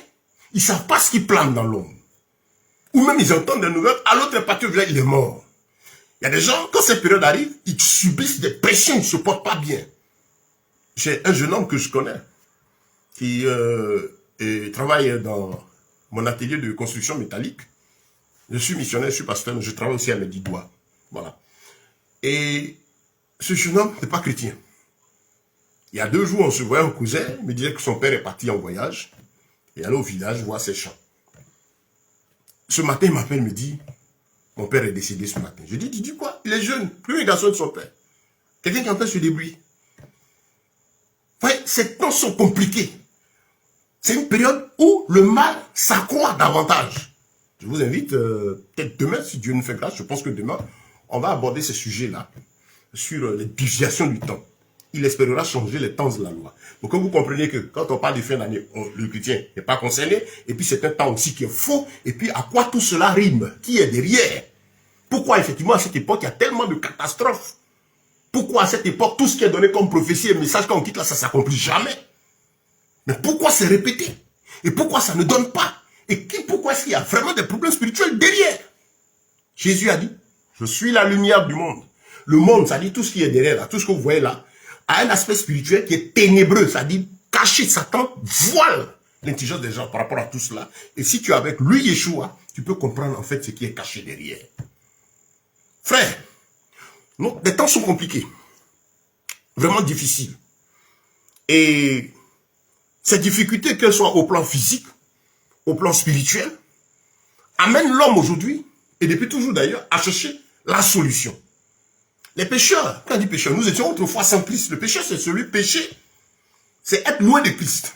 ils ne savent pas ce qui plane dans l'ombre. Ou même ils entendent des nouvelles, à l'autre partie, il est mort. Il y a des gens, quand cette période arrive, ils subissent des pressions, ils ne se portent pas bien. J'ai un jeune homme que je connais. qui travaille dans mon atelier de construction métallique. Je suis missionnaire, je suis pasteur, mais je travaille aussi à mes 10 doigts. Voilà. Et ce jeune homme n'est pas chrétien. Il y a 2 jours, on se voyait un cousin, il me disait que son père est parti en voyage, et allait au village voir ses champs. Ce matin, il m'appelle, me dit, mon père est décédé ce matin. Je dis, tu dis quoi? Il est jeune, plus le garçon de son père. Quelqu'un qui entend se débrouiller. Ouais, ces temps sont compliqués. C'est une période où le mal s'accroît davantage. Je vous invite, peut-être demain, si Dieu nous fait grâce, je pense que demain, on va aborder ce sujet-là, sur les déviations du temps. Il espérera changer les temps de la loi. Donc, vous comprenez que quand on parle de fin d'année, le chrétien n'est pas concerné, et puis c'est un temps aussi qui est faux, et puis à quoi tout cela rime? Qui est derrière? Pourquoi, effectivement, à cette époque, il y a tellement de catastrophes? Pourquoi, à cette époque, tout ce qui est donné comme prophétie et message, quand on quitte là, ça ne s'accomplit jamais? Mais pourquoi c'est répété? Et pourquoi ça ne donne pas? Et pourquoi est-ce qu'il y a vraiment des problèmes spirituels derrière? Jésus a dit, je suis la lumière du monde. Le monde, ça dit tout ce qui est derrière là, tout ce que vous voyez là, a un aspect spirituel qui est ténébreux, ça dit caché. Satan voile l'intelligence des gens par rapport à tout cela. Et si tu es avec lui, Yeshua, tu peux comprendre en fait ce qui est caché derrière. Frère, non, les temps sont compliqués, vraiment difficiles. Et ces difficultés, qu'elles soient au plan physique, au plan spirituel, amènent l'homme aujourd'hui, et depuis toujours d'ailleurs, à chercher la solution. Les pécheurs, quand on dit pécheurs, nous étions autrefois sans Christ. Le péché, c'est celui péché, c'est être loin de Christ.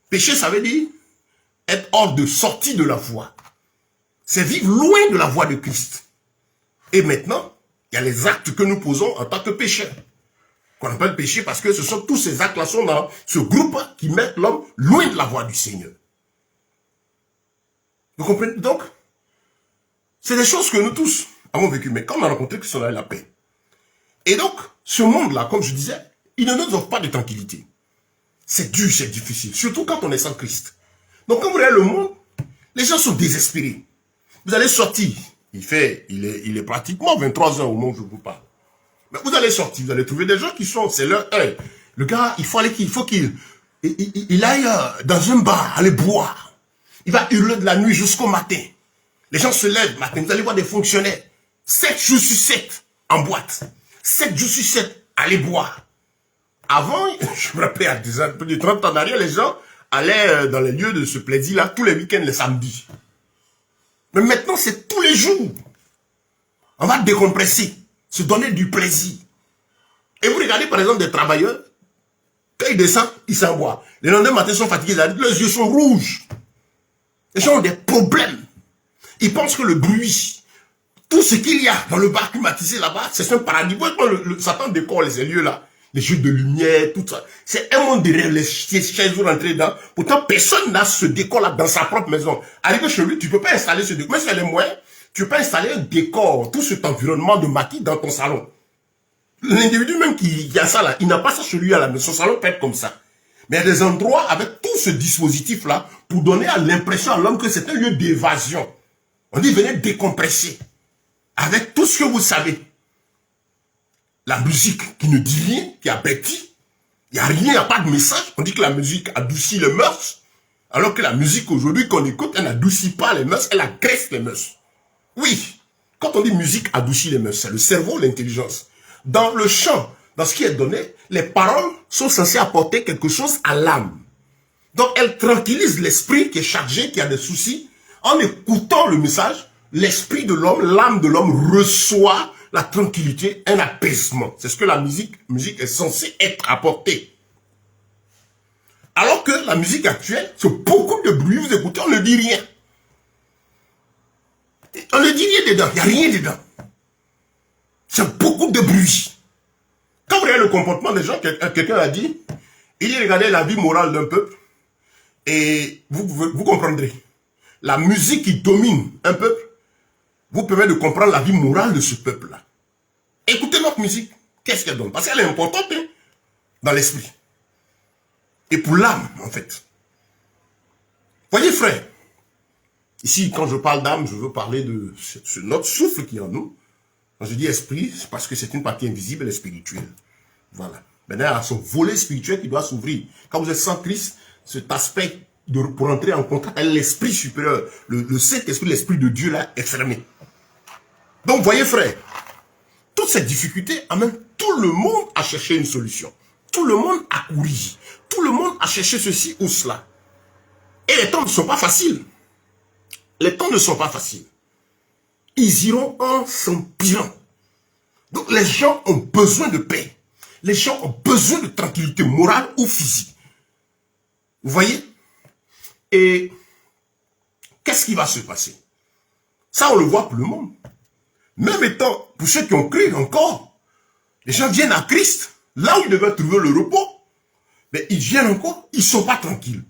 Péché, ça veut dire être hors de sortie de la voie. C'est vivre loin de la voie de Christ. Et maintenant, il y a les actes que nous posons en tant que pécheurs. Qu'on appelle péché parce que ce sont tous ces actes-là sont dans ce groupe qui mettent l'homme loin de la voie du Seigneur. Vous comprenez? Donc, c'est des choses que nous tous avons vécues. Mais quand on a rencontré Christ, on a eu la paix. Et donc, ce monde-là, comme je disais, il ne nous offre pas de tranquillité. C'est dur, c'est difficile. Surtout quand on est sans Christ. Donc, quand vous regardez le monde, les gens sont désespérés. Vous allez sortir. Il est pratiquement 23 heures au moment où je vous parle. Mais vous allez sortir, vous allez trouver des gens qui sont, c'est leur heure. Le gars, il faut qu'il aille dans un bar, aller boire. Il va hurler de la nuit jusqu'au matin. Les gens se lèvent le matin, vous allez voir des fonctionnaires. 7 jours sur 7 en boîte. 7 jours sur 7, aller boire. Avant, je me rappelle, à plus de 30 ans derrière, les gens allaient dans les lieux de ce plaisir-là tous les week-ends, les samedis. Mais maintenant, c'est tous les jours. On va décompresser, se donner du plaisir. Et vous regardez par exemple des travailleurs, quand ils descendent, ils s'en boivent. Les lendemain matin, ils sont fatigués, leurs yeux sont rouges. Les gens ont des problèmes. Ils pensent que le bruit, tout ce qu'il y a dans le bar climatisé là-bas, c'est un paradis. Quand Satan décore les lieux là, les jeux de lumière, tout ça. C'est un monde derrière les chaises, vous rentrez dedans. Pourtant, personne n'a ce décor là dans sa propre maison. Arrivé chez lui, tu ne peux pas installer ce décor. Mais c'est les moyens, tu peux pas installer un décor, tout cet environnement de maquis dans ton salon. L'individu même qui a ça là, il n'a pas ça chez lui à la maison. Son salon peut être comme ça. Mais il y a des endroits avec tout ce dispositif là pour donner l'impression à l'homme que c'est un lieu d'évasion. On dit venez décompresser. Avec tout ce que vous savez. La musique qui ne dit rien, qui abêtit. Il n'y a rien, il n'y a pas de message. On dit que la musique adoucit les mœurs. Alors que la musique aujourd'hui qu'on écoute, elle n'adoucit pas les mœurs, elle agresse les mœurs. Oui, quand on dit musique adoucit les mœurs, c'est le cerveau, l'intelligence. Dans le chant, dans ce qui est donné, les paroles sont censées apporter quelque chose à l'âme. Donc elles tranquillisent l'esprit qui est chargé, qui a des soucis. En écoutant le message, l'esprit de l'homme, l'âme de l'homme reçoit la tranquillité, un apaisement. C'est ce que la musique est censée être apportée. Alors que la musique actuelle, c'est beaucoup de bruit, vous écoutez, on ne dit rien. On ne dit rien dedans, il n'y a rien dedans. C'est beaucoup de bruit. Quand vous regardez le comportement des gens, quelqu'un a dit, il dit regardez la vie morale d'un peuple, et vous comprendrez. La musique qui domine un peuple vous permet de comprendre la vie morale de ce peuple-là. Écoutez notre musique. Qu'est-ce qu'elle donne? Parce qu'elle est importante hein, dans l'esprit. Et pour l'âme, en fait. Voyez, frère, ici, quand je parle d'âme, je veux parler de notre souffle qui est en nous. Quand je dis esprit, c'est parce que c'est une partie invisible et spirituelle. Voilà. Maintenant, il y a son volet spirituel qui doit s'ouvrir. Quand vous êtes sans Christ, cet aspect pour entrer en contact avec l'esprit supérieur, le Saint-Esprit, l'Esprit de Dieu là, est fermé. Donc, voyez frère, toutes ces difficultés amènent tout le monde à chercher une solution. Tout le monde a couru. Tout le monde a cherché ceci ou cela. Et les temps ne sont pas faciles. Les temps ne sont pas faciles. Ils iront en s'empirant. Donc les gens ont besoin de paix. Les gens ont besoin de tranquillité morale ou physique. Vous voyez? Et qu'est-ce qui va se passer? Ça, on le voit pour le monde. Même étant, pour ceux qui ont cru encore, les gens viennent à Christ, là où ils devaient trouver le repos, mais ils viennent encore, ils ne sont pas tranquilles.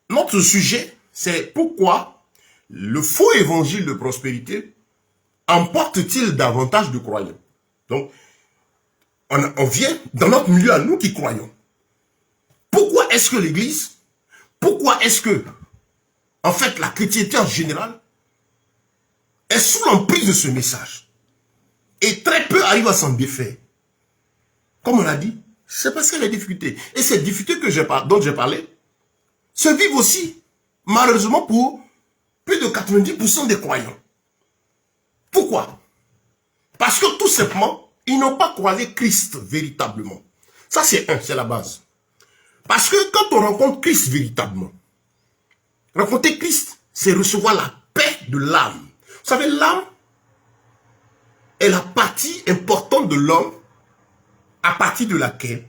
Notre sujet, c'est pourquoi le faux évangile de prospérité emporte-t-il davantage de croyants? Donc, on vient dans notre milieu à nous qui croyons. Pourquoi est-ce que l'Église, pourquoi est-ce que, en fait, la chrétienté en général est sous l'emprise de ce message? Et très peu arrivent à s'en défaire. Comme on l'a dit, c'est parce qu'il y a des difficultés. Et ces difficultés dont j'ai parlé se vivent aussi, malheureusement, pour plus de 90% des croyants. Pourquoi? Parce que tout simplement, ils n'ont pas croisé Christ véritablement. Ça, c'est la base. Parce que quand on rencontre Christ véritablement, rencontrer Christ, c'est recevoir la paix de l'âme. Vous savez, l'âme est la partie importante de l'homme à partir de laquelle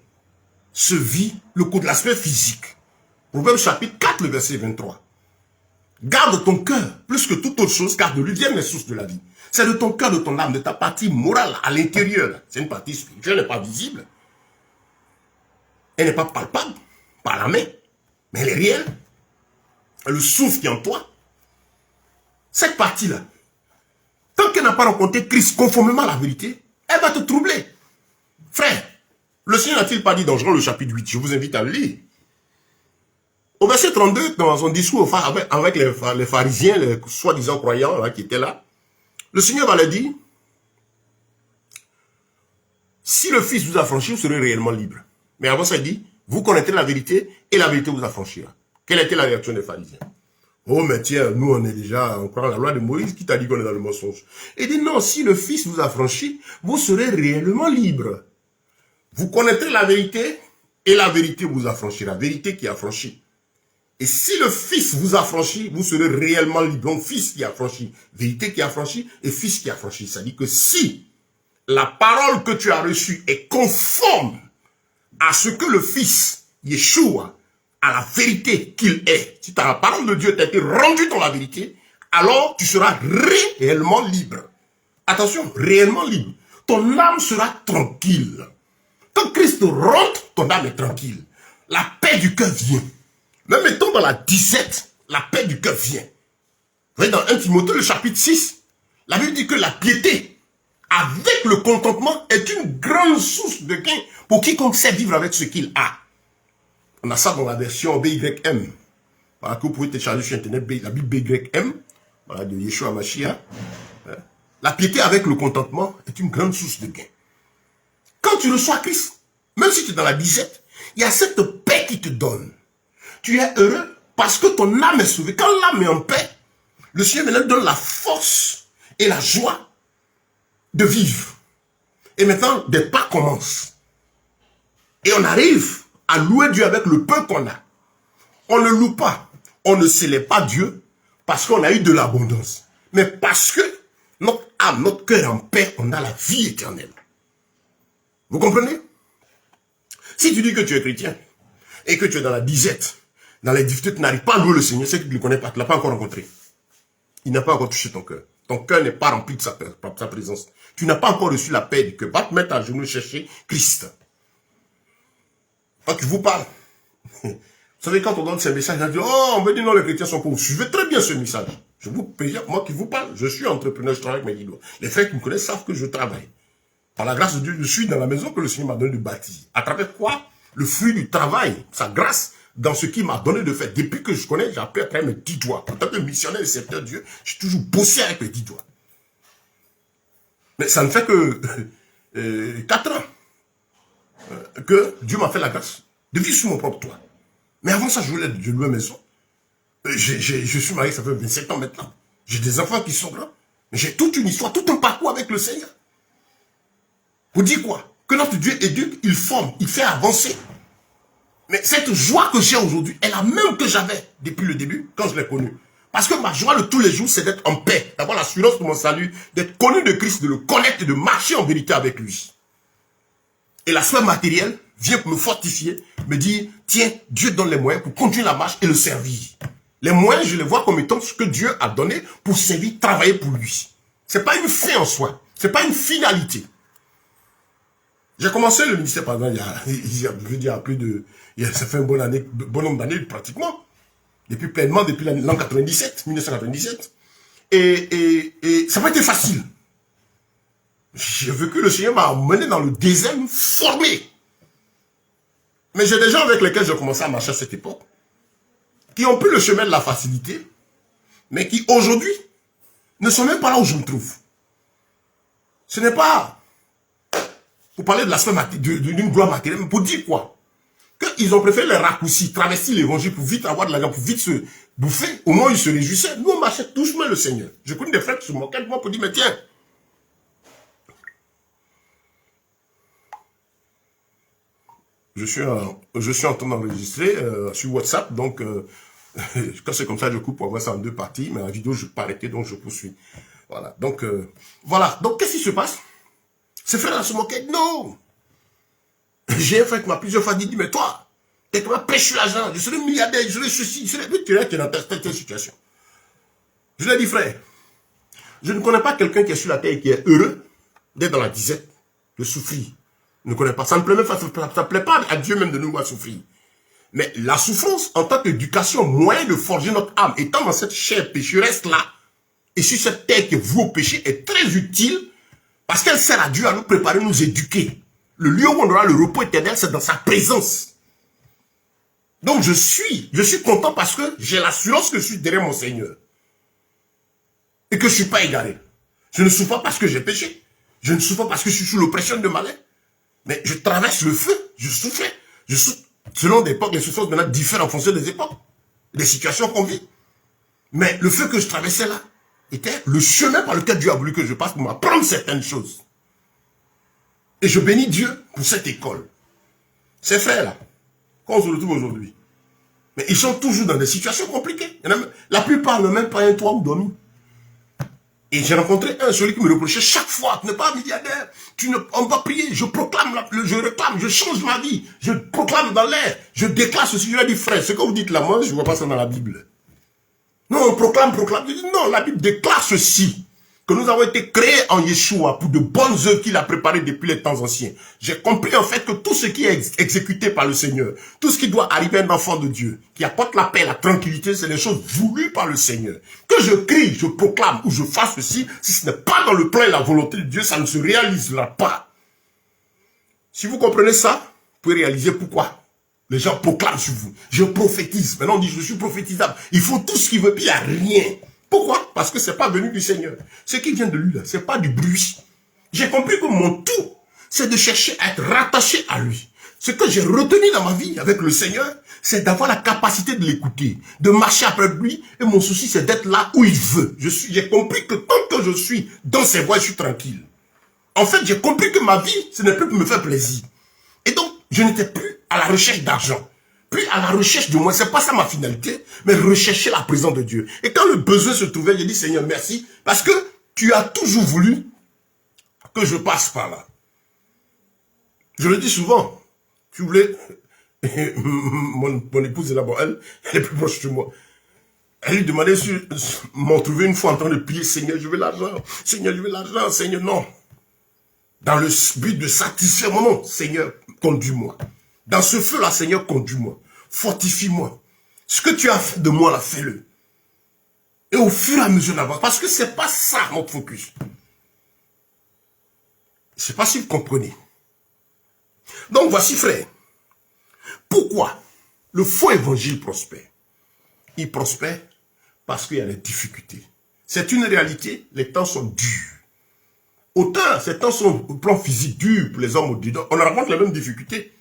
se vit le coup de l'aspect physique. Proverbe chapitre 4, le verset 23. Garde ton cœur, plus que toute autre chose, car de lui viennent les sources de la vie. C'est de ton cœur, de ton âme, de ta partie morale à l'intérieur. C'est une partie spirituelle, elle n'est pas visible. Elle n'est pas palpable par la main, mais elle est réelle. Le souffle qui est en toi. Cette partie-là, tant qu'elle n'a pas rencontré Christ conformément à la vérité, elle va te troubler. Frère, le Seigneur n'a-t-il pas dit dans Jean le chapitre 8, je vous invite à le lire. Au verset 32, dans son discours avec les pharisiens, les soi-disant croyants là, qui étaient là, le Seigneur va leur dire, si le Fils vous affranchit, vous serez réellement libre. Mais avant ça, il dit, vous connaîtrez la vérité et la vérité vous affranchira. Quelle était la réaction des pharisiens? Oh, mais tiens, nous on est déjà, on croit la loi de Moïse, qui t'a dit qu'on est dans le mensonge? Il dit, non, si le Fils vous affranchit, vous serez réellement libre. Vous connaîtrez la vérité et la vérité vous affranchira. Vérité qui affranchit. Et si le Fils vous affranchit, vous serez réellement libre. Donc, Fils qui affranchit, vérité qui affranchit et Fils qui affranchit. Ça dit que si la parole que tu as reçue est conforme à ce que le Fils, Yeshua, à la vérité qu'il est, si ta parole de Dieu t'a été rendue dans la vérité, alors tu seras réellement libre. Attention, réellement libre. Ton âme sera tranquille. Quand Christ rentre, ton âme est tranquille. La paix du cœur vient. Même étant dans la disette, la paix du cœur vient. Vous voyez, dans 1 Timothée, le chapitre 6, la Bible dit que la piété, avec le contentement, est une grande source de gain pour quiconque sait vivre avec ce qu'il a. On a ça dans la version BYM. Voilà, que vous pouvez télécharger sur Internet, la Bible BYM, voilà, de Yeshua Mashiach. La piété avec le contentement est une grande source de gain. Quand tu reçois Christ, même si tu es dans la disette, il y a cette paix qui te donne. Tu es heureux parce que ton âme est sauvée. Quand l'âme est en paix, le Seigneur maintenant donne la force et la joie de vivre. Et maintenant, des pas commencent. Et on arrive à louer Dieu avec le peu qu'on a. On ne loue pas, on ne célèbre pas Dieu parce qu'on a eu de l'abondance. Mais parce que notre âme, notre cœur est en paix, on a la vie éternelle. Vous comprenez? Si tu dis que tu es chrétien et que tu es dans la disette, dans les difficultés, tu n'arrives pas à louer le Seigneur, c'est que tu ne le connais pas, tu ne l'as pas encore rencontré. Il n'a pas encore touché ton cœur. Ton cœur n'est pas rempli de sa présence. Tu n'as pas encore reçu la paix du cœur. Va te mettre à genoux chercher Christ. Quand tu vous parles. Vous savez, quand on donne ces messages, on dit, oh, on me dit non, les chrétiens sont pauvres. Suivez très bien ce message. Je vous paye, moi qui vous parle, je suis entrepreneur, je travaille avec mes guides. Les frères qui me connaissent savent que je travaille. Par la grâce de Dieu, je suis dans la maison que le Seigneur m'a donné de bâtir. À travers quoi? Le fruit du travail, sa grâce, dans ce qu'il m'a donné de faire. Depuis que je connais, j'ai appris à travailler mes 10 doigts. En tant que missionnaire et serviteur de Dieu, j'ai toujours bossé avec mes 10 doigts. Mais ça ne fait que 4 ans. que Dieu m'a fait la grâce de vivre sur mon propre toit. Mais avant ça, je voulais louer maison. Je suis marié, ça fait 27 ans maintenant. J'ai des enfants qui sont là. Mais j'ai toute une histoire, tout un parcours avec le Seigneur. Vous dites quoi? Que notre Dieu éduque, il forme, il fait avancer. Mais cette joie que j'ai aujourd'hui est la même que j'avais depuis le début, quand je l'ai connu. Parce que ma joie de tous les jours, c'est d'être en paix, d'avoir l'assurance de mon salut, d'être connu de Christ, de le connaître et de marcher en vérité avec lui. Et la sphère matérielle vient me fortifier, me dire, tiens, Dieu donne les moyens pour continuer la marche et le servir. Les moyens, je les vois comme étant ce que Dieu a donné pour servir, travailler pour lui. Ce n'est pas une fin en soi, ce n'est pas une finalité. J'ai commencé le ministère, par exemple, ça fait un bon nombre d'années pratiquement, depuis l'an 97, 1997. Et ça n'a pas été facile. J'ai vu que le Seigneur m'a mené dans le désert, me former. Mais j'ai des gens avec lesquels j'ai commencé à marcher à cette époque, qui ont pris le chemin de la facilité, mais qui aujourd'hui ne sont même pas là où je me trouve. Ce n'est pas pour parler de l'aspect d'une gloire matérielle, mais pour dire quoi? Qu'ils ont préféré les raccourcis, traverser l'évangile pour vite avoir de l'argent, pour vite se bouffer. Au moins, ils se réjouissaient. Nous, on marchait tous le Seigneur. Je connais des frères qui se moquaient de moi pour dire, mais tiens, je suis en train d'enregistrer sur WhatsApp, donc quand c'est comme ça, je coupe pour avoir ça en deux parties, mais la vidéo, je ne peux pas arrêter, donc je poursuis. Voilà, donc, Donc, qu'est-ce qui se passe? Ces frères-là se moquaient. Non! J'ai un frère qui m'a plusieurs fois dit, mais toi, t'es comment pêche sur l'argent, je serai milliardaire, je serai ceci, je serai... Tu es dans telle situation. Je lui ai dit, frère, je ne connais pas quelqu'un qui est sur la terre et qui est heureux d'être dans la disette, de souffrir. Je ne connais pas. Ça ne plaît pas à Dieu même de nous voir souffrir. Mais la souffrance, en tant qu'éducation, moyen de forger notre âme, étant dans cette chair pécheresse-là, et sur cette terre qui est vouée au péché, est très utile, parce qu'elle sert à Dieu à nous préparer, nous éduquer. Le lieu où on aura le repos éternel, c'est dans sa présence. Donc je suis content parce que j'ai l'assurance que je suis derrière mon Seigneur. Et que je ne suis pas égaré. Je ne souffre pas parce que j'ai péché. Je ne souffre pas parce que je suis sous l'oppression de malin. Mais je traverse le feu, je souffrais. Selon des époques, les souffrances maintenant diffèrent en fonction des époques, des situations qu'on vit. Mais le feu que je traversais là était le chemin par lequel Dieu a voulu que je passe pour m'apprendre certaines choses. Et je bénis Dieu pour cette école. Ces frères-là, quand on se retrouve aujourd'hui, mais ils sont toujours dans des situations compliquées. La plupart n'ont même pas un toit où dormir. Et j'ai rencontré celui qui me reprochait chaque fois, tu n'es pas milliardaire, on va prier, je proclame, je réclame, je change ma vie, je proclame dans l'air, je déclare ceci, je lui ai dit, frère, ce que vous dites là, moi, je ne vois pas ça dans la Bible. Non, on proclame. Je dis, non, la Bible déclare ceci, que nous avons été créés en Yeshua pour de bonnes œuvres qu'il a préparées depuis les temps anciens. J'ai compris en fait que tout ce qui est exécuté par le Seigneur, tout ce qui doit arriver à un enfant de Dieu, qui apporte la paix, la tranquillité, c'est des choses voulues par le Seigneur. Que je crie, je proclame ou je fasse ceci, si ce n'est pas dans le plan et la volonté de Dieu, ça ne se réalisera pas. Si vous comprenez ça, vous pouvez réaliser pourquoi les gens proclament sur vous. Je prophétise. Maintenant on dit je suis prophétisable. Ils font tout ce qu'ils veulent, puis il n'y a rien. Pourquoi? Parce que ce n'est pas venu du Seigneur. Ce qui vient de lui, là, ce n'est pas du bruit. J'ai compris que mon tout, c'est de chercher à être rattaché à lui. Ce que j'ai retenu dans ma vie avec le Seigneur, c'est d'avoir la capacité de l'écouter, de marcher après lui. Et mon souci, c'est d'être là où il veut. J'ai compris que tant que je suis dans ses voies, je suis tranquille. En fait, j'ai compris que ma vie, ce n'est plus pour me faire plaisir. Et donc, je n'étais plus à la recherche d'argent. Plus à la recherche de moi, c'est pas ça ma finalité, mais rechercher la présence de Dieu. Et quand le besoin se trouvait, j'ai dit Seigneur merci, parce que tu as toujours voulu que je passe par là. Je le dis souvent, tu voulais, mon épouse est là-bas, elle est plus proche de moi. Elle lui demandait si m'en trouvait une fois en train de prier, Seigneur je veux l'argent, Seigneur je veux l'argent, Seigneur non. Dans le but de satisfaire mon nom, Seigneur conduis-moi. Dans ce feu-là, Seigneur conduis-moi. Fortifie-moi. Ce que tu as fait de moi, là, fais-le. Et au fur et à mesure d'avance. Parce que c'est pas ça notre focus. Je ne sais pas si vous comprenez. Donc voici, frère. Pourquoi le faux évangile prospère? Il prospère parce qu'il y a des difficultés. C'est une réalité. Les temps sont durs. Autant ces temps sont au plan physique dur pour les hommes au-dedans, on rencontre les mêmes difficultés.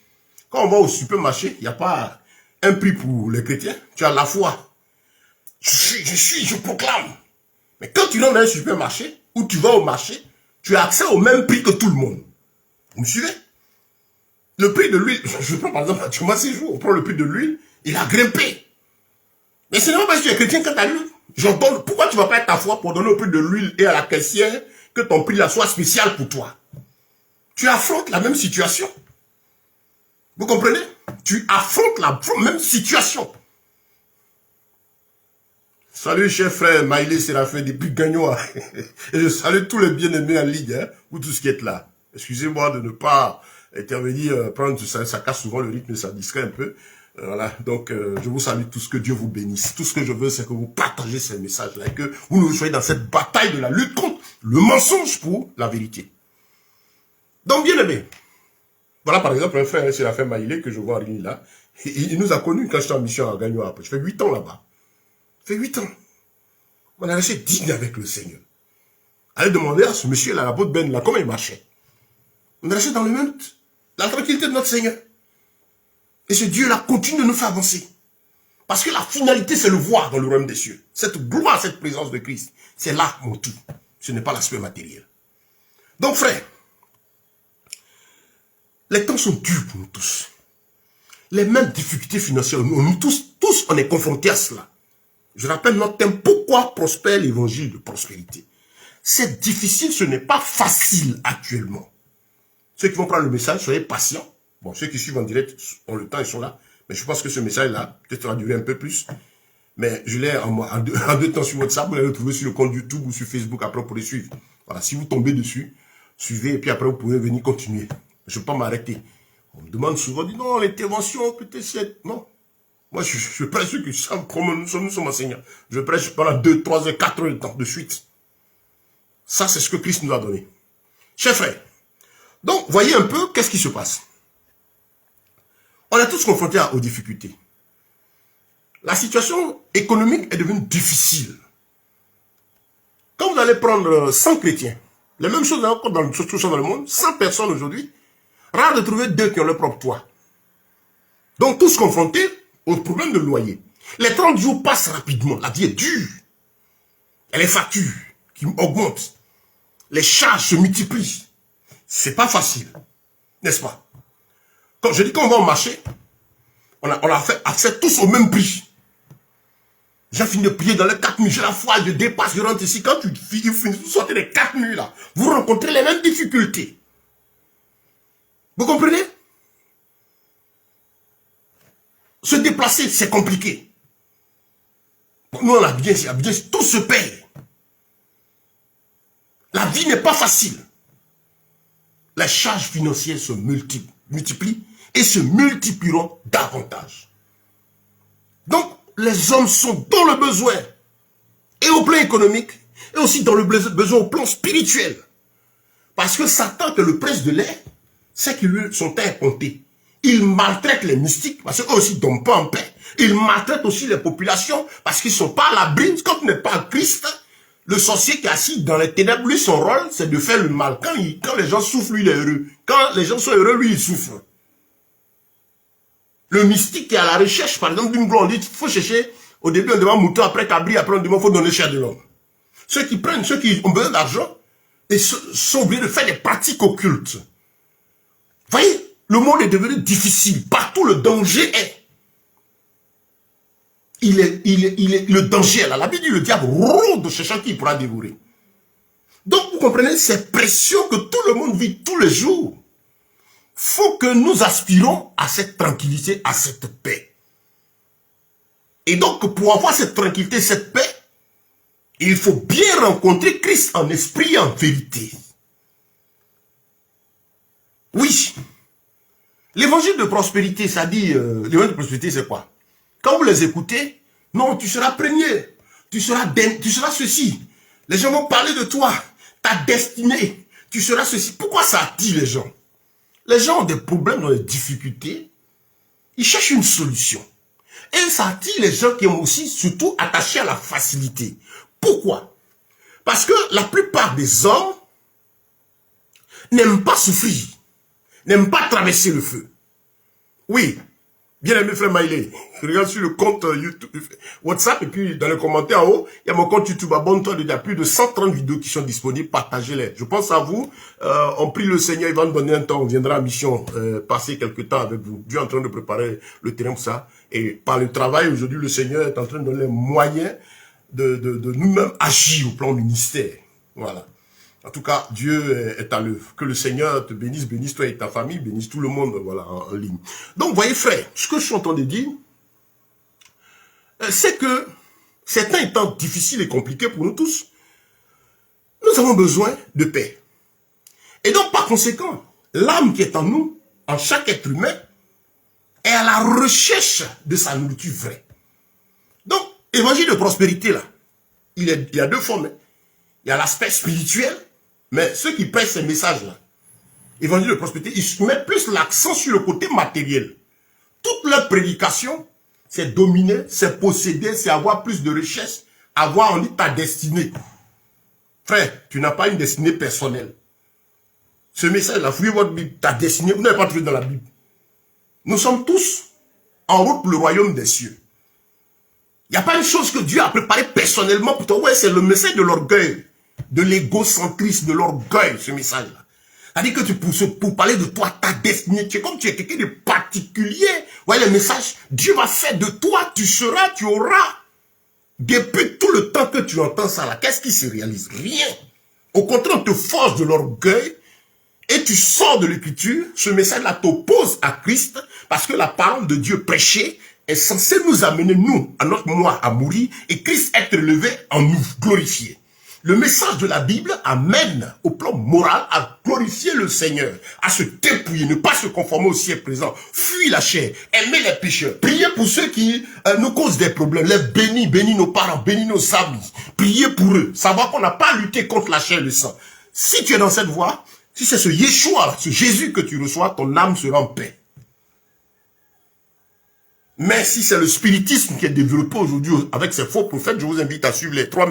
Quand on va au supermarché, il n'y a pas un prix pour les chrétiens. Tu as la foi. Je proclame. Mais quand tu rentres dans un supermarché, ou tu vas au marché, tu as accès au même prix que tout le monde. Vous me suivez? Le prix de l'huile, je prends par exemple, tu vois ces jours, on prend le prix de l'huile, il a grimpé. Mais ce n'est pas parce que tu es chrétien que tu as l'huile. Pourquoi tu ne vas pas être ta foi pour donner le prix de l'huile et à la caissière que ton prix là soit spécial pour toi? Tu affrontes la même situation. Vous comprenez? Tu affrontes la même situation. Salut, cher frère Maïlé Séraphin depuis Gagnoa. Et je salue tous les bien-aimés en ligne, hein, ou tous qui êtes là. Excusez-moi de ne pas intervenir, prendre ça, ça casse souvent le rythme, ça distrait un peu. Voilà, donc je vous salue tous, que Dieu vous bénisse. Tout ce que je veux, c'est que vous partagez ces messages-là et que vous nous soyez dans cette bataille de la lutte contre le mensonge pour la vérité. Donc, bien-aimés, voilà par exemple un frère Séraphin Maïlé que je vois en ligne là. Il nous a connus quand j'étais en mission à Gagnoa. Je fais 8 ans là-bas. Ça fait 8 ans. On a resté digne avec le Seigneur. Allez demander à ce monsieur-là, la botte Ben, là, comment il marchait. On est resté dans le même, la tranquillité de notre Seigneur. Et ce Dieu-là continue de nous faire avancer. Parce que la finalité, c'est le voir dans le royaume des cieux. Cette gloire, cette présence de Christ, c'est là mon tout. Ce n'est pas l'aspect matériel. Donc, frère, les temps sont durs pour nous tous. Les mêmes difficultés financières, nous tous, on est confrontés à cela. Je rappelle notre thème, pourquoi prospère l'évangile de prospérité? C'est difficile, ce n'est pas facile actuellement. Ceux qui vont prendre le message, soyez patients. Bon, ceux qui suivent en direct ont le temps, ils sont là. Mais je pense que ce message-là, peut-être va durer un peu plus. Mais je l'ai en deux temps sur WhatsApp, vous allez le trouver sur le compte YouTube ou sur Facebook, après vous pourrez suivre. Voilà, si vous tombez dessus, suivez, et puis après vous pouvez venir continuer. Je ne vais pas m'arrêter. On me demande souvent, on dit non, l'intervention, peut-être c'est... Non. Moi, je prêche ceux qui savent comment nous sommes enseignants. Je prêche pendant 2, 3 heures, 4 heures de temps, de suite. Ça, c'est ce que Christ nous a donné. Chers frères, donc, voyez un peu, qu'est-ce qui se passe. On est tous confrontés aux difficultés. La situation économique est devenue difficile. Quand vous allez prendre 100 chrétiens, les mêmes choses encore dans le monde, 100 personnes aujourd'hui, rare de trouver 2 qui ont leur propre toit. Donc, tous confrontés au problème de loyer. Les 30 jours passent rapidement. La vie est dure. Et les factures qui augmentent. Les charges se multiplient. C'est pas facile. N'est-ce pas? Quand je dis qu'on va au marché, on a fait accès tous au même prix. J'ai fini de prier dans les 4 nuits. J'ai la foi, je dépasse, je rentre ici. Quand tu finis, vous sortez les 4 nuits là, vous rencontrez les mêmes difficultés. Vous comprenez? Se déplacer, c'est compliqué. Nous, on a bien, tout se paye. La vie n'est pas facile. Les charges financières se multiplient et se multiplieront davantage. Donc, les hommes sont dans le besoin, et au plan économique, et aussi dans le besoin au plan spirituel. Parce que Satan, que le prince de l'air, c'est qu'ils lui sont comptés. Il maltraite les mystiques, parce qu'eux aussi ne dorment pas en paix. Il maltraite aussi les populations, parce qu'ils ne sont pas à l'abri. Quand vous n'êtes pas en Christ, le sorcier qui est assis dans les ténèbres, lui, son rôle, c'est de faire le mal. Quand les gens souffrent, lui, il est heureux. Quand les gens sont heureux, lui, il souffre. Le mystique qui est à la recherche, par exemple, d'une gloire, on dit, il faut chercher, au début, on demande mouton, après cabri, après on demande, il faut donner chair de l'homme. Ceux qui prennent, ceux qui ont besoin d'argent, et sont obligés de faire des pratiques occultes. Vous voyez? Le monde est devenu difficile. Partout, le danger est. Le danger est là. La Bible dit, le diable rôde cherchant qui pourra dévorer. Donc, vous comprenez, ces pressions que tout le monde vit tous les jours. Faut que nous aspirons à cette tranquillité, à cette paix. Et donc, pour avoir cette tranquillité, cette paix, il faut bien rencontrer Christ en esprit et en vérité. Oui. L'évangile de prospérité, ça dit, l'évangile de prospérité, c'est quoi? Quand vous les écoutez, non, tu seras premier, tu seras ceci. Les gens vont parler de toi, ta destinée, tu seras ceci. Pourquoi ça attire les gens? Les gens ont des problèmes, ont des difficultés, ils cherchent une solution. Et ça attire les gens qui sont aussi, surtout, attachés à la facilité. Pourquoi? Parce que la plupart des hommes n'aime pas souffrir, n'aime pas traverser le feu. Oui, bien aimé frère Maïlé, regarde sur le compte YouTube, WhatsApp, et puis dans les commentaires en haut, il y a mon compte YouTube. Abonne-toi, il y a plus de 130 vidéos qui sont disponibles, partagez-les. Je pense à vous, on prie le Seigneur, il va nous donner un temps, on viendra à mission, passer quelques temps avec vous. Dieu est en train de préparer le terrain pour ça. Et par le travail, aujourd'hui, le Seigneur est en train de donner les moyens de nous-mêmes agir au plan ministère. Voilà. En tout cas, Dieu est à l'œuvre. Que le Seigneur te bénisse, bénisse toi et ta famille, bénisse tout le monde, voilà, en ligne. Donc, voyez, frère, ce que je suis en train de dire, c'est que certains temps difficiles et compliqués pour nous tous, nous avons besoin de paix. Et donc, par conséquent, l'âme qui est en nous, en chaque être humain, est à la recherche de sa nourriture vraie. Donc, évangile de prospérité, là, il y a deux formes. Il y a l'aspect spirituel, mais ceux qui prêchent ces messages-là, évangile de prospérité, ils mettent plus l'accent sur le côté matériel. Toute leur prédication, c'est dominer, c'est posséder, c'est avoir plus de richesse, avoir en lui ta destinée. Frère, tu n'as pas une destinée personnelle. Ce message-là, fouillez votre Bible, ta destinée, vous n'avez pas trouvé dans la Bible. Nous sommes tous en route pour le royaume des cieux. Il n'y a pas une chose que Dieu a préparée personnellement pour toi. Ouais, c'est le message de l'orgueil, de l'égocentrisme, de l'orgueil, ce message-là. C'est-à-dire que pour parler de toi, ta destinée, tu es comme tu es quelqu'un de particulier. Ouais, le message, Dieu va faire de toi, tu seras, tu auras. Depuis tout le temps que tu entends ça là, qu'est-ce qui se réalise? Rien. Au contraire, on te force de l'orgueil et tu sors de l'écriture. Ce message-là t'oppose à Christ parce que la parole de Dieu prêchée est censée nous amener, nous, à notre moi, à mourir et Christ être élevé en nous, glorifié. Le message de la Bible amène au plan moral à glorifier le Seigneur, à se dépouiller, ne pas se conformer au siècle présent, fuir la chair, aimer les pécheurs, prier pour ceux qui nous causent des problèmes, les bénis, bénis nos parents, bénis nos amis, prier pour eux, savoir qu'on n'a pas lutté contre la chair et le sang. Si tu es dans cette voie, si c'est ce Yeshua, ce Jésus que tu reçois, ton âme sera en paix. Mais si c'est le spiritisme qui est développé aujourd'hui avec ces faux prophètes, je vous invite à suivre les trois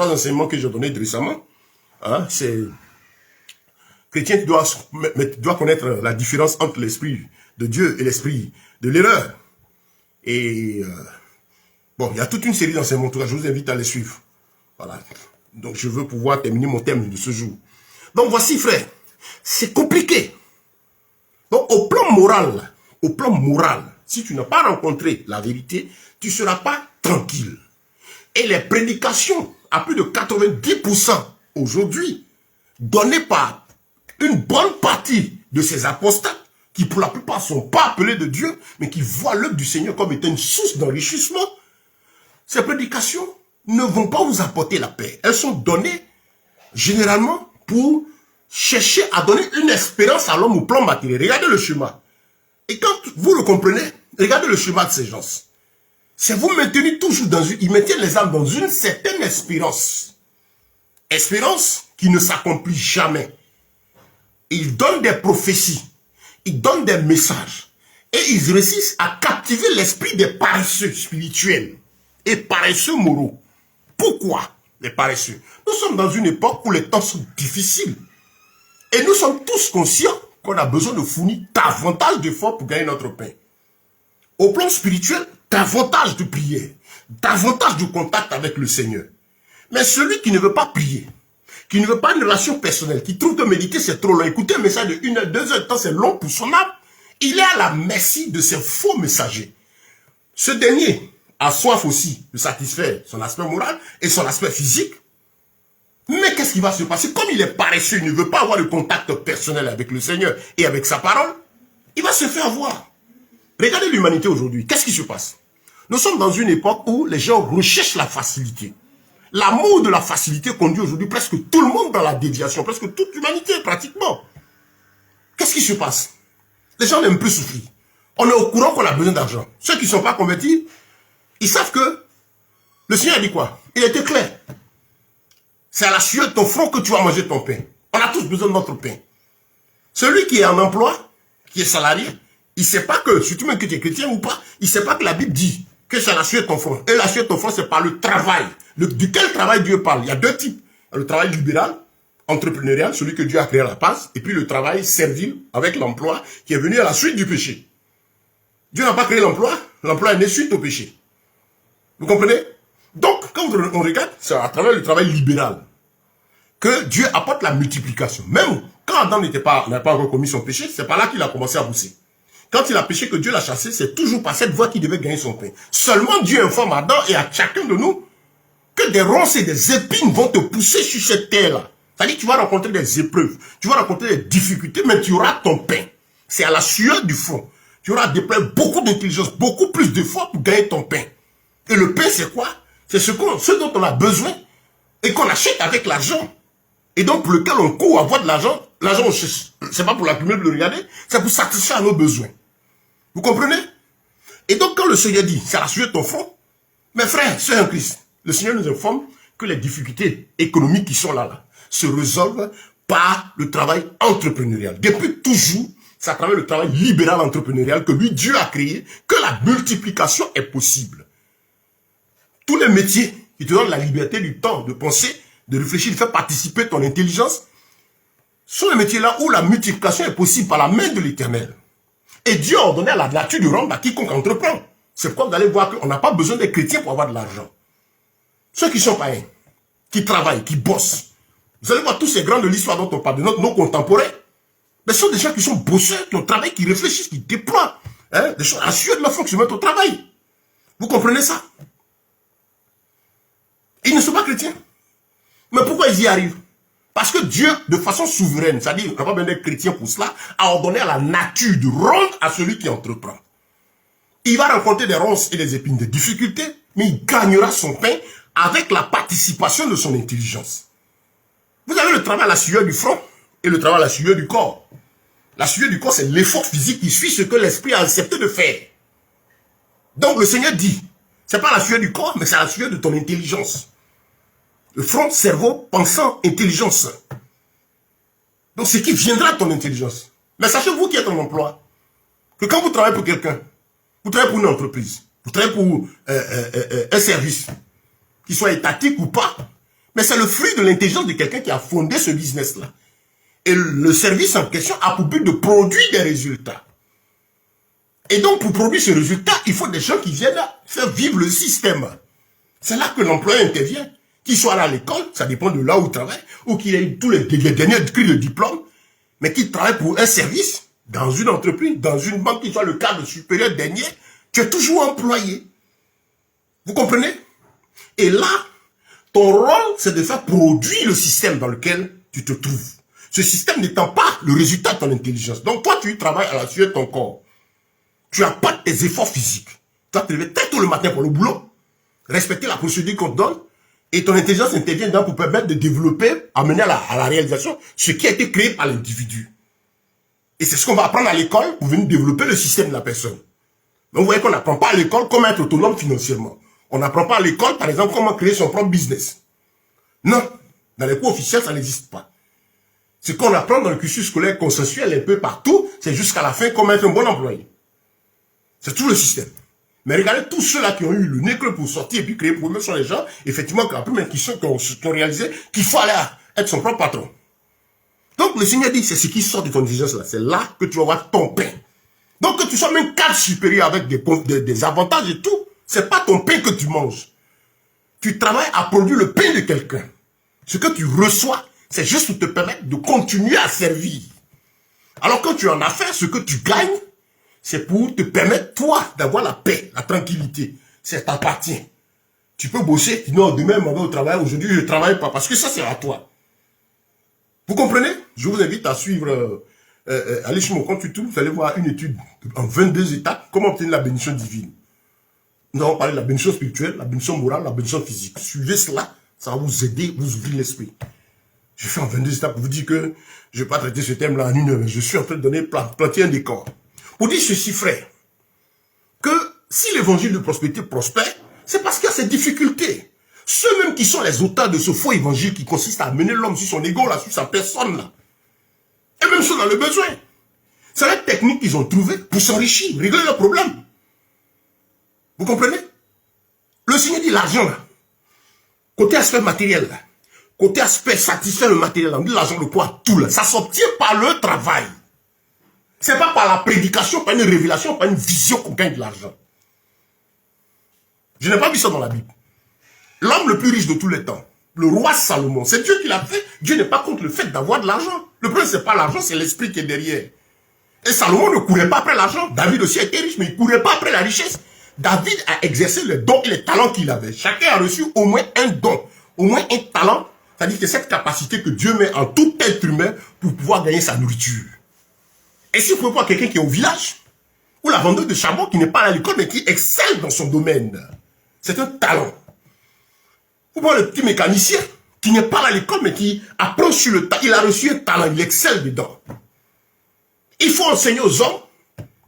enseignements que j'ai donnés récemment. Hein, c'est chrétien qui doit connaître la différence entre l'esprit de Dieu et l'esprit de l'erreur. Et bon, il y a toute une série d'enseignements, je vous invite à les suivre. Voilà. Donc je veux pouvoir terminer mon thème de ce jour. Donc voici, frère, c'est compliqué. Donc au plan moral, si tu n'as pas rencontré la vérité, tu ne seras pas tranquille. Et les prédications, à plus de 90% aujourd'hui, données par une bonne partie de ces apostates, qui pour la plupart ne sont pas appelés de Dieu, mais qui voient l'œuvre du Seigneur comme étant une source d'enrichissement, ces prédications ne vont pas vous apporter la paix. Elles sont données généralement pour chercher à donner une espérance à l'homme au plan matériel. Regardez le schéma. Et quand vous le comprenez, regardez le schéma de ces gens. C'est vous maintenir toujours ils maintiennent les âmes dans une certaine espérance. Espérance qui ne s'accomplit jamais. Ils donnent des prophéties. Ils donnent des messages. Et ils réussissent à captiver l'esprit des paresseux spirituels et paresseux moraux. Pourquoi les paresseux? Nous sommes dans une époque où les temps sont difficiles. Et nous sommes tous conscients qu'on a besoin de fournir davantage d'efforts pour gagner notre pain. Au plan spirituel, davantage de prière, davantage de contact avec le Seigneur. Mais celui qui ne veut pas prier, qui ne veut pas une relation personnelle, qui trouve que méditer c'est trop long, écouter un message de 1 heure, 2 heures de temps c'est long pour son âme, il est à la merci de ces faux messagers. Ce dernier a soif aussi de satisfaire son aspect moral et son aspect physique. Mais qu'est-ce qui va se passer? Comme il est paresseux, il ne veut pas avoir de contact personnel avec le Seigneur et avec sa parole, il va se faire voir. Regardez l'humanité aujourd'hui. Qu'est-ce qui se passe? Nous sommes dans une époque où les gens recherchent la facilité. L'amour de la facilité conduit aujourd'hui presque tout le monde dans la déviation, presque toute l'humanité pratiquement. Qu'est-ce qui se passe? Les gens n'aiment plus souffrir. On est au courant qu'on a besoin d'argent. Ceux qui ne sont pas convertis, ils savent que le Seigneur a dit quoi? Il était clair. C'est à la sueur de ton front que tu vas manger ton pain. On a tous besoin de notre pain. Celui qui est en emploi, qui est salarié, il ne sait pas que, surtout même que tu es chrétien ou pas, il ne sait pas que la Bible dit que c'est la sueur de ton front. Et la sueur de ton front, c'est par le travail. De quel travail Dieu parle? Il y a deux types. Le travail libéral, entrepreneurial, celui que Dieu a créé à la base, et puis le travail servile avec l'emploi qui est venu à la suite du péché. Dieu n'a pas créé l'emploi, l'emploi est né suite au péché. Vous comprenez? Donc, quand on regarde, c'est à travers le travail libéral que Dieu apporte la multiplication. Même quand Adam n'a pas encore commis son péché, c'est par là qu'il a commencé à bosser. Quand il a péché, que Dieu l'a chassé, c'est toujours par cette voie qu'il devait gagner son pain. Seulement Dieu informe Adam et à chacun de nous que des ronces et des épines vont te pousser sur cette terre-là. C'est-à-dire que tu vas rencontrer des épreuves, tu vas rencontrer des difficultés, mais tu auras ton pain. C'est à la sueur du front. Tu auras déployé beaucoup d'intelligence, beaucoup plus d'efforts pour gagner ton pain. Et le pain, c'est quoi? C'est ce dont on a besoin et qu'on achète avec l'argent. Et donc, pour lequel on court à avoir de l'argent. L'argent, c'est pas pour l'accumuler, pour le regarder, c'est pour satisfaire nos besoins. Vous comprenez? Et donc, quand le Seigneur dit, c'est à la sueur de ton front, mes frères, sœurs en Christ, le Seigneur nous informe que les difficultés économiques qui sont là, se résolvent par le travail entrepreneurial. Depuis toujours, c'est à travers le travail libéral entrepreneurial que lui, Dieu a créé, que la multiplication est possible. Tous les métiers qui te donnent la liberté du temps de penser, de réfléchir, de faire participer ton intelligence, sont les métiers là où la multiplication est possible par la main de l'Éternel. Et Dieu a ordonné à la nature de rendre à quiconque entreprend. C'est pourquoi vous allez voir qu'on n'a pas besoin des chrétiens pour avoir de l'argent. Ceux qui sont païens, qui travaillent, qui bossent, vous allez voir tous ces grands de l'histoire dont on parle, de nos contemporains, mais ce sont des gens qui sont bosseurs, qui ont travaillé, qui réfléchissent, qui déploient, des choses assurent de leur fonctionnement au travail. Vous comprenez ça? Ils ne sont pas chrétiens. Mais pourquoi ils y arrivent? Parce que Dieu, de façon souveraine, c'est-à-dire, on n'a pas besoin d'être chrétien pour cela, a ordonné à la nature de rendre à celui qui entreprend. Il va rencontrer des ronces et des épines, des difficultés, mais il gagnera son pain avec la participation de son intelligence. Vous avez le travail à la sueur du front et le travail à la sueur du corps. La sueur du corps, c'est l'effort physique qui suit ce que l'esprit a accepté de faire. Donc le Seigneur dit, c'est pas la sueur du corps, mais c'est la sueur de ton intelligence. Le front, cerveau, pensant, intelligence. Donc c'est qui viendra de ton intelligence. Mais sachez vous qui êtes en emploi, que quand vous travaillez pour quelqu'un, vous travaillez pour une entreprise, vous travaillez pour un service, qu'il soit étatique ou pas, mais c'est le fruit de l'intelligence de quelqu'un qui a fondé ce business-là. Et le service en question a pour but de produire des résultats. Et donc, pour produire ce résultat, il faut des gens qui viennent faire vivre le système. C'est là que l'employeur intervient. Qu'il soit à l'école, ça dépend de là où il travaille, ou qu'il ait eu tous les derniers cris de diplôme, mais qu'il travaille pour un service, dans une entreprise, dans une banque, qui soit le cadre supérieur dernier, tu es toujours employé. Vous comprenez? Et là, ton rôle, c'est de faire produire le système dans lequel tu te trouves. Ce système n'étant pas le résultat de ton intelligence. Donc toi, tu travailles à la sueur de ton corps. Tu apportes tes efforts physiques. Tu vas te lever très tôt le matin pour le boulot, respecter la procédure qu'on te donne, et ton intelligence intervient donc pour permettre de développer, amener à la réalisation ce qui a été créé par l'individu. Et c'est ce qu'on va apprendre à l'école pour venir développer le système de la personne. Donc vous voyez qu'on n'apprend pas à l'école comment être autonome financièrement. On n'apprend pas à l'école, par exemple, comment créer son propre business. Non, dans les cours officiels, ça n'existe pas. Ce qu'on apprend dans le cursus scolaire consensuel un peu partout, c'est jusqu'à la fin comment être un bon employé. C'est tout le système. Mais regardez tous ceux-là qui ont eu le nez creux pour sortir et puis créer pour eux, sont les gens, effectivement, qui ont réalisé qu'il faut aller être son propre patron. Donc le Seigneur dit, c'est ce qui sort de ton intelligence là. C'est là que tu vas avoir ton pain. Donc que tu sois même cadre supérieur avec des avantages et tout, c'est pas ton pain que tu manges. Tu travailles à produire le pain de quelqu'un. Ce que tu reçois, c'est juste pour te permettre de continuer à servir. Alors quand tu es en affaires, ce que tu gagnes, c'est pour te permettre, toi, d'avoir la paix, la tranquillité. Ça t'appartient. Tu peux bosser, non, demain, je vais au travail, aujourd'hui, je ne travaille pas, parce que ça, c'est à toi. Vous comprenez? Je vous invite à suivre, allez sur mon compte YouTube, vous allez voir une étude en 22 étapes, comment obtenir la bénédiction divine. Nous avons parlé de la bénédiction spirituelle, la bénédiction morale, la bénédiction physique. Suivez cela, ça va vous aider, vous ouvrir l'esprit. Je fais en 22 étapes pour vous dire que je ne vais pas traiter ce thème-là en une heure, mais je suis en train de donner, planter un décor. Pour dire ceci, frère, que si l'évangile de prospérité prospère, c'est parce qu'il y a ces difficultés. Ceux-mêmes qui sont les auteurs de ce faux évangile qui consiste à amener l'homme sur son ego, là, sur sa personne, là. Et même ceux dans le besoin. C'est la technique qu'ils ont trouvée pour s'enrichir, régler leurs problèmes. Vous comprenez? Le Seigneur dit l'argent, là, côté aspect matériel, là, Côté aspect, satisfaire le matériel, l'argent de quoi? Tout là. Ça s'obtient par le travail. C'est pas par la prédication, par une révélation, par une vision qu'on gagne de l'argent. Je n'ai pas vu ça dans la Bible. L'homme le plus riche de tous les temps, le roi Salomon, c'est Dieu qui l'a fait. Dieu n'est pas contre le fait d'avoir de l'argent. Le problème, c'est pas l'argent, c'est l'esprit qui est derrière. Et Salomon ne courait pas après l'argent. David aussi était riche, mais il ne courait pas après la richesse. David a exercé les dons et les talents qu'il avait. Chacun a reçu au moins un don, au moins un talent. C'est-à-dire que cette capacité que Dieu met en tout être humain pour pouvoir gagner sa nourriture. Et si vous pouvez voir quelqu'un qui est au village, ou la vendeuse de charbon qui n'est pas à l'école, mais qui excelle dans son domaine, c'est un talent. Vous voyez le petit mécanicien qui n'est pas à l'école, mais qui apprend sur le tas. Il a reçu un talent, il excelle dedans. Il faut enseigner aux hommes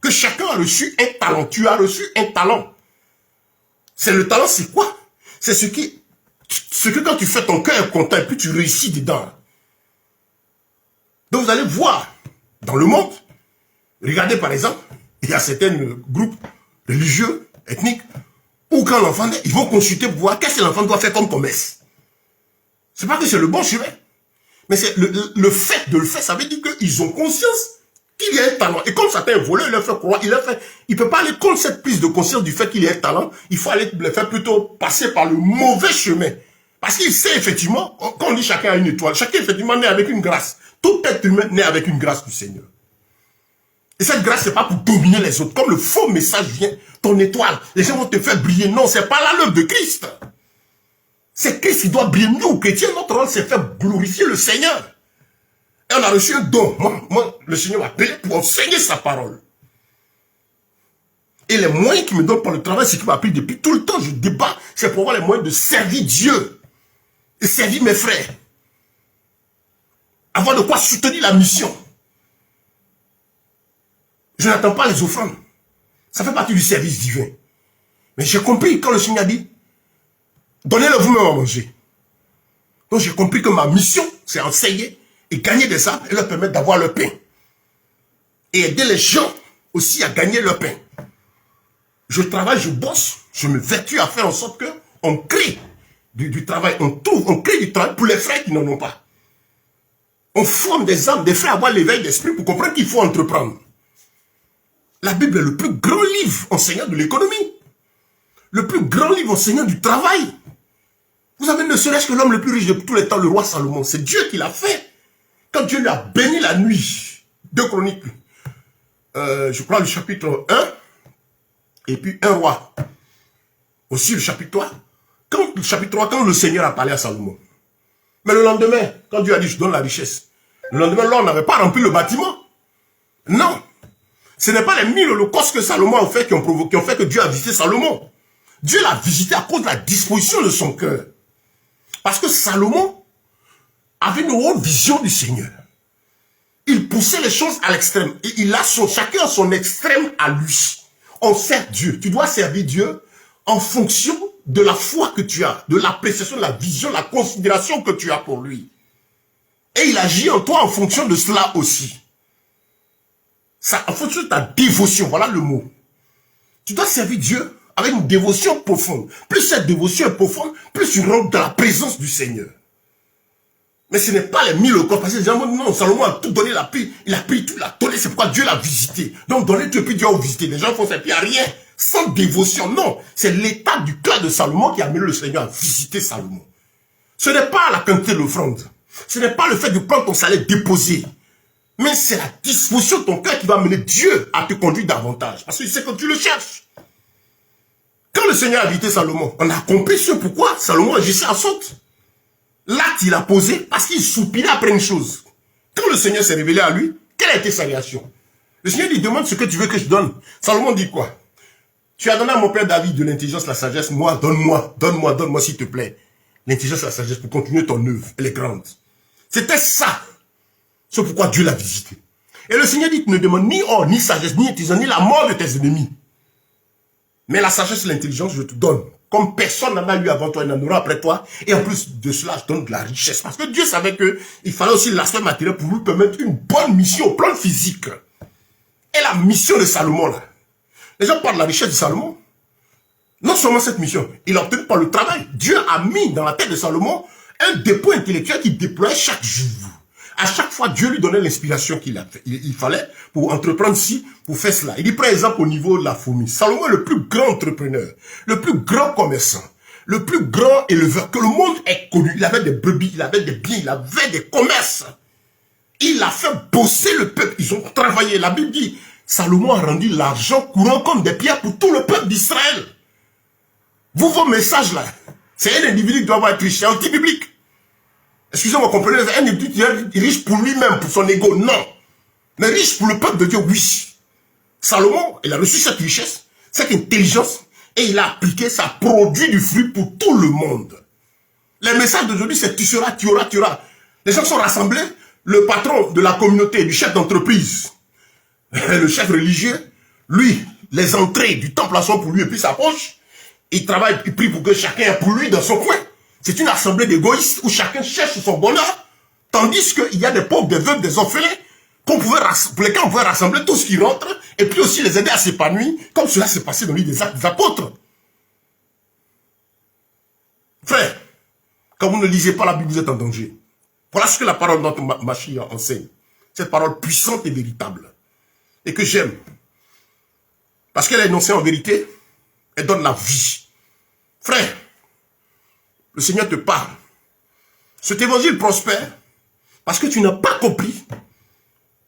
que chacun a reçu un talent. Tu as reçu un talent. C'est le talent, c'est quoi? C'est ce que quand tu fais ton cœur est content, et puis tu réussis dedans. Donc vous allez voir, dans le monde, regardez par exemple, il y a certains groupes religieux, ethniques, où quand l'enfant naît, ils vont consulter pour voir qu'est-ce que l'enfant doit faire comme commerce. C'est pas que c'est le bon chemin. Mais c'est le fait de le faire, ça veut dire qu'ils ont conscience qu'il y a un talent. Et comme certains voleurs, il leur fait croire, il peut pas aller contre cette prise de conscience du fait qu'il y a un talent, il faut aller le faire plutôt passer par le mauvais chemin. Parce qu'il sait effectivement, quand on dit chacun a une étoile, chacun effectivement naît avec une grâce. Tout être humain naît avec une grâce du Seigneur. Et cette grâce, c'est pas pour dominer les autres. Comme le faux message vient, ton étoile, les gens vont te faire briller. Non, c'est pas là l'œuvre de Christ. C'est Christ qui doit briller. Nous, chrétiens, notre rôle, c'est faire glorifier le Seigneur. Et on a reçu un don. Moi, le Seigneur m'a appelé pour enseigner sa parole. Et les moyens qu'il me donne par le travail, c'est qu'il m'a appris depuis tout le temps. Je débat, c'est pour avoir les moyens de servir Dieu. Et servir mes frères. Avoir de quoi soutenir la mission. Je n'attends pas les offrandes. Ça fait partie du service divin. Mais j'ai compris quand le Seigneur a dit, donnez-le vous-même à manger. Donc j'ai compris que ma mission, c'est enseigner et gagner des âmes et leur permettre d'avoir le pain. Et aider les gens aussi à gagner leur pain. Je travaille, je bosse, je me vertue à faire en sorte qu'on crée du travail, on crée du travail pour les frères qui n'en ont pas. On forme des âmes, des frères à avoir l'éveil d'esprit pour comprendre qu'il faut entreprendre. La Bible est le plus grand livre enseignant de l'économie. Le plus grand livre enseignant du travail. Vous avez ne serait-ce que l'homme le plus riche de tous les temps, le roi Salomon. C'est Dieu qui l'a fait. Quand Dieu lui a béni la nuit. 2 Chroniques. Je crois le chapitre 1. Et puis 1 roi. Aussi le chapitre 3. Le chapitre 3, quand le Seigneur a parlé à Salomon. Mais le lendemain, quand Dieu a dit je donne la richesse. Le lendemain, l'homme n'avait pas rempli le bâtiment. Non. Ce n'est pas les 1000 holocaustes que Salomon a fait qui ont fait que Dieu a visité Salomon. Dieu l'a visité à cause de la disposition de son cœur. Parce que Salomon avait une haute vision du Seigneur. Il poussait les choses à l'extrême. Et chacun a son extrême à lui. On sert Dieu. Tu dois servir Dieu en fonction de la foi que tu as, de l'appréciation, de la vision, de la considération que tu as pour lui. Et il agit en toi en fonction de cela aussi. Ça, en fonction de ta dévotion, voilà le mot. Tu dois servir Dieu avec une dévotion profonde. Plus cette dévotion est profonde, plus tu rentres dans la présence du Seigneur. Mais ce n'est pas les 1000 holocaustes. Parce que les gens disent, non, Salomon a tout donné, il a pris tout, il a donné, c'est pourquoi Dieu l'a visité. Donc donner tout et puis Dieu a visité. Les gens font ça, puis il n'y a rien, sans dévotion. Non, c'est l'état du cœur de Salomon qui a amené le Seigneur à visiter Salomon. Ce n'est pas la quantité de l'offrande. Ce n'est pas le fait de prendre ton salaire déposé. Mais c'est la disposition de ton cœur qui va amener Dieu à te conduire davantage. Parce qu'il sait que tu le cherches. Quand le Seigneur a visité Salomon, on a compris ce pourquoi Salomon agissait à sorte. L'acte, il a posé parce qu'il soupirait après une chose. Quand le Seigneur s'est révélé à lui, quelle a été sa réaction? Le Seigneur lui demande ce que tu veux que je donne. Salomon dit quoi? Tu as donné à mon père David de l'intelligence, la sagesse. Moi, donne-moi s'il te plaît. L'intelligence, la sagesse pour continuer ton œuvre. Elle est grande. C'était ça. C'est pourquoi Dieu l'a visité. Et le Seigneur dit, tu ne demandes ni or, ni sagesse, ni intelligence, ni la mort de tes ennemis. Mais la sagesse et l'intelligence, je te donne. Comme personne n'en a eu avant toi, il n'en aura après toi. Et en plus de cela, je donne de la richesse. Parce que Dieu savait qu'il fallait aussi l'aspect matériel pour lui permettre une bonne mission au plan physique. Et la mission de Salomon, là. Les gens parlent de la richesse de Salomon. Non seulement cette mission, il l'a obtenue par le travail. Dieu a mis dans la tête de Salomon Un dépôt intellectuel qu'il déployait chaque jour. À chaque fois, Dieu lui donnait l'inspiration il fallait pour entreprendre ci, pour faire cela. Il dit, par exemple, au niveau de la fourmi, Salomon est le plus grand entrepreneur, le plus grand commerçant, le plus grand éleveur que le monde ait connu. Il avait des brebis, il avait des biens, il avait des commerces. Il a fait bosser le peuple. Ils ont travaillé. La Bible dit, Salomon a rendu l'argent courant comme des pierres pour tout le peuple d'Israël. Vous, vos messages là, c'est un individu qui doit avoir être riche, c'est anti-biblique. Excusez-moi, comprenez, un individu qui est riche pour lui-même, pour son ego, non. Mais riche pour le peuple de Dieu, oui. Salomon, il a reçu cette richesse, cette intelligence, et il a appliqué, ça produit du fruit pour tout le monde. Les messages d'aujourd'hui, c'est tu seras, tu auras, tu auras. Les gens sont rassemblés, le patron de la communauté, du chef d'entreprise, le chef religieux, lui, les entrées du temple sont pour lui et puis sa poche. Il travaille, il prie pour que chacun ait pour lui dans son coin. C'est une assemblée d'égoïstes où chacun cherche son bonheur. Tandis qu'il y a des pauvres, des veuves, des orphelins pour lesquels on pouvait rassembler tout ce qui rentre et puis aussi les aider à s'épanouir comme cela s'est passé dans l'île des Actes des Apôtres. Frère, quand vous ne lisez pas la Bible, vous êtes en danger. Voilà ce que la parole de notre Machia enseigne. Cette parole puissante et véritable. Et que j'aime. Parce qu'elle est énoncée en vérité. Elle donne la vie. Frère, le Seigneur te parle. Cet évangile prospère parce que tu n'as pas compris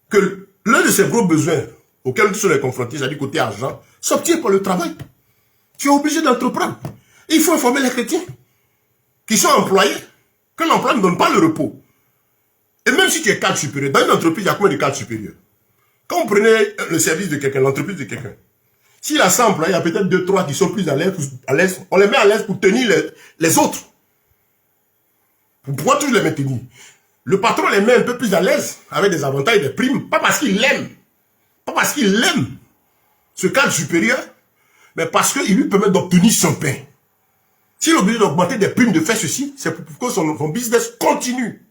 que l'un de ces gros besoins auxquels tu serais confronté, c'est-à-dire côté argent, s'obtient par le travail. Tu es obligé d'entreprendre. Il faut informer les chrétiens qui sont employés que l'emploi ne donne pas le repos. Et même si tu es cadre supérieur, dans une entreprise, il y a combien de cadres supérieurs? Quand vous prenez le service de quelqu'un, l'entreprise de quelqu'un, s'il a 100 employés, il y a peut-être 2-3 qui sont plus à l'aise. On les met à l'aise pour tenir les autres. Pour pouvoir toujours les maintenir. Le patron les met un peu plus à l'aise avec des avantages et des primes. Pas parce qu'il l'aime. Pas parce qu'il l'aime, ce cadre supérieur, mais parce qu'il lui permet d'obtenir son pain. S'il est obligé d'augmenter des primes, de faire ceci, c'est pour que son business continue.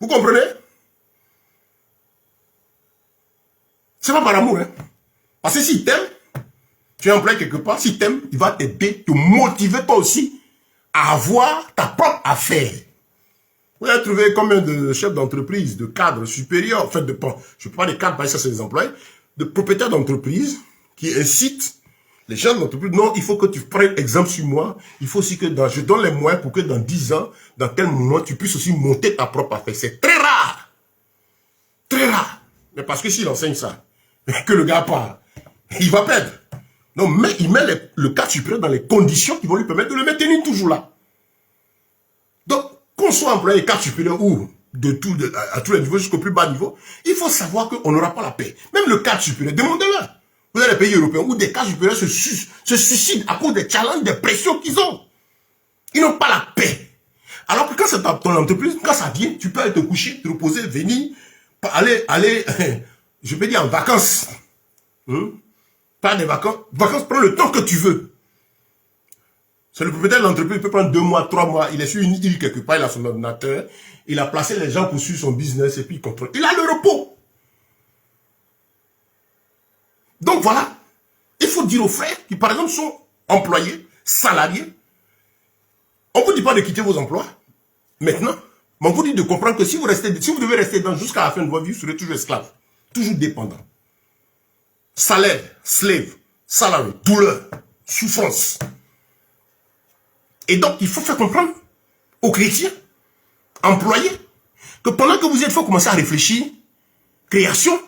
Vous comprenez? C'est pas par amour, hein. Parce que s'il t'aime, tu es employé quelque part, s'il t'aime, il va t'aider, te motiver toi aussi à avoir ta propre affaire. Vous avez trouvé combien de chefs d'entreprise, de cadres supérieurs, en fait, je ne peux pas des cadres, parce que ça c'est des employés, de propriétaires d'entreprise qui incitent les gens d'entreprise. Non, il faut que tu prennes exemple sur moi. Il faut aussi que je donne les moyens pour que dans 10 ans, dans quel moment, tu puisses aussi monter ta propre affaire. C'est très rare. Très rare. Mais parce que s'il enseigne ça, que le gars part, il va perdre. Non, mais il met le cadre supérieur dans les conditions qui vont lui permettre de le maintenir toujours là. Donc, qu'on soit employé cadre supérieur ou à tous les niveaux jusqu'au plus bas niveau, il faut savoir qu'on n'aura pas la paix. Même le cadre supérieur, demandez-le. Vous avez les pays européens où des cadres supérieurs se suicident à cause des challenges, des pressions qu'ils ont. Ils n'ont pas la paix. Alors que quand c'est ton entreprise, quand ça vient, tu peux aller te coucher, te reposer, venir, aller je peux dire en vacances. Pas des vacances. Vacances, prends le temps que tu veux. C'est le propriétaire de l'entreprise, il peut prendre 2 mois, 3 mois. Il est sur une île quelque part, il a son ordinateur. Il a placé les gens pour suivre son business et puis il contrôle. Il a le repos. Donc voilà. Il faut dire aux frères qui, par exemple, sont employés, salariés. On ne vous dit pas de quitter vos emplois maintenant. Mais on vous dit de comprendre que si vous devez rester dedans jusqu'à la fin de votre vie, vous serez toujours esclave. Toujours dépendant. Salaire, slave, salarié, douleur, souffrance. Et donc, il faut faire comprendre aux chrétiens, employés, que pendant que vous êtes, il faut commencer à réfléchir, création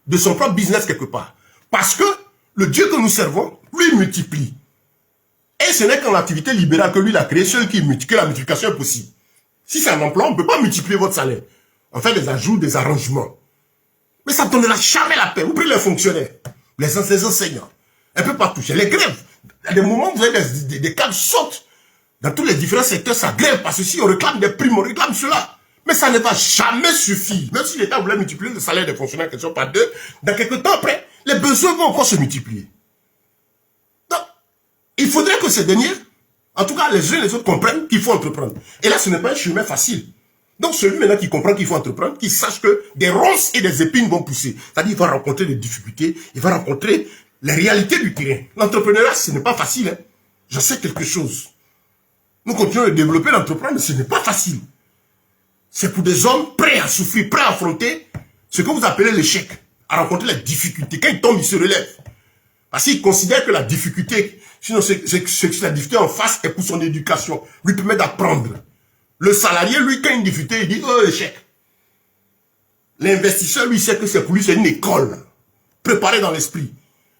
de son propre business quelque part. Parce que le Dieu que nous servons, lui, multiplie. Et ce n'est qu'en activité libérale que lui, il a créé, seul que la multiplication est possible. Si c'est un emploi, on ne peut pas multiplier votre salaire. On fait des ajouts, des arrangements. Mais ça ne donnera jamais la paix. Vous prenez les fonctionnaires, les enseignants, un peu partout, c'est les grèves. À des moments, vous avez des cadres sautent. Dans tous les différents secteurs, ça grève. Parce que si on réclame des primes, on réclame cela. Mais ça ne va jamais suffire. Même si l'État voulait multiplier le salaire des fonctionnaires qui sont par 2, dans quelques temps après, les besoins vont encore se multiplier. Donc, il faudrait que ces derniers, en tout cas les uns et les autres, comprennent qu'il faut entreprendre. Et là, ce n'est pas un chemin facile. Donc, celui maintenant qui comprend qu'il faut entreprendre, qu'il sache que des ronces et des épines vont pousser. C'est-à-dire qu'il va rencontrer des difficultés, il va rencontrer les réalités du terrain. L'entrepreneuriat, ce n'est pas facile. Hein. J'en sais quelque chose. Nous continuons de développer l'entrepreneuriat, mais ce n'est pas facile. C'est pour des hommes prêts à souffrir, prêts à affronter ce que vous appelez l'échec, à rencontrer les difficultés. Quand ils tombent, ils se relèvent. Parce qu'ils considèrent que la difficulté, sinon c'est que la difficulté en face est pour son éducation, lui permet d'apprendre. Le salarié, lui, quand il y a une difficulté, il dit « Oh, échec ». L'investisseur, lui, sait que c'est pour lui, c'est une école, préparée dans l'esprit.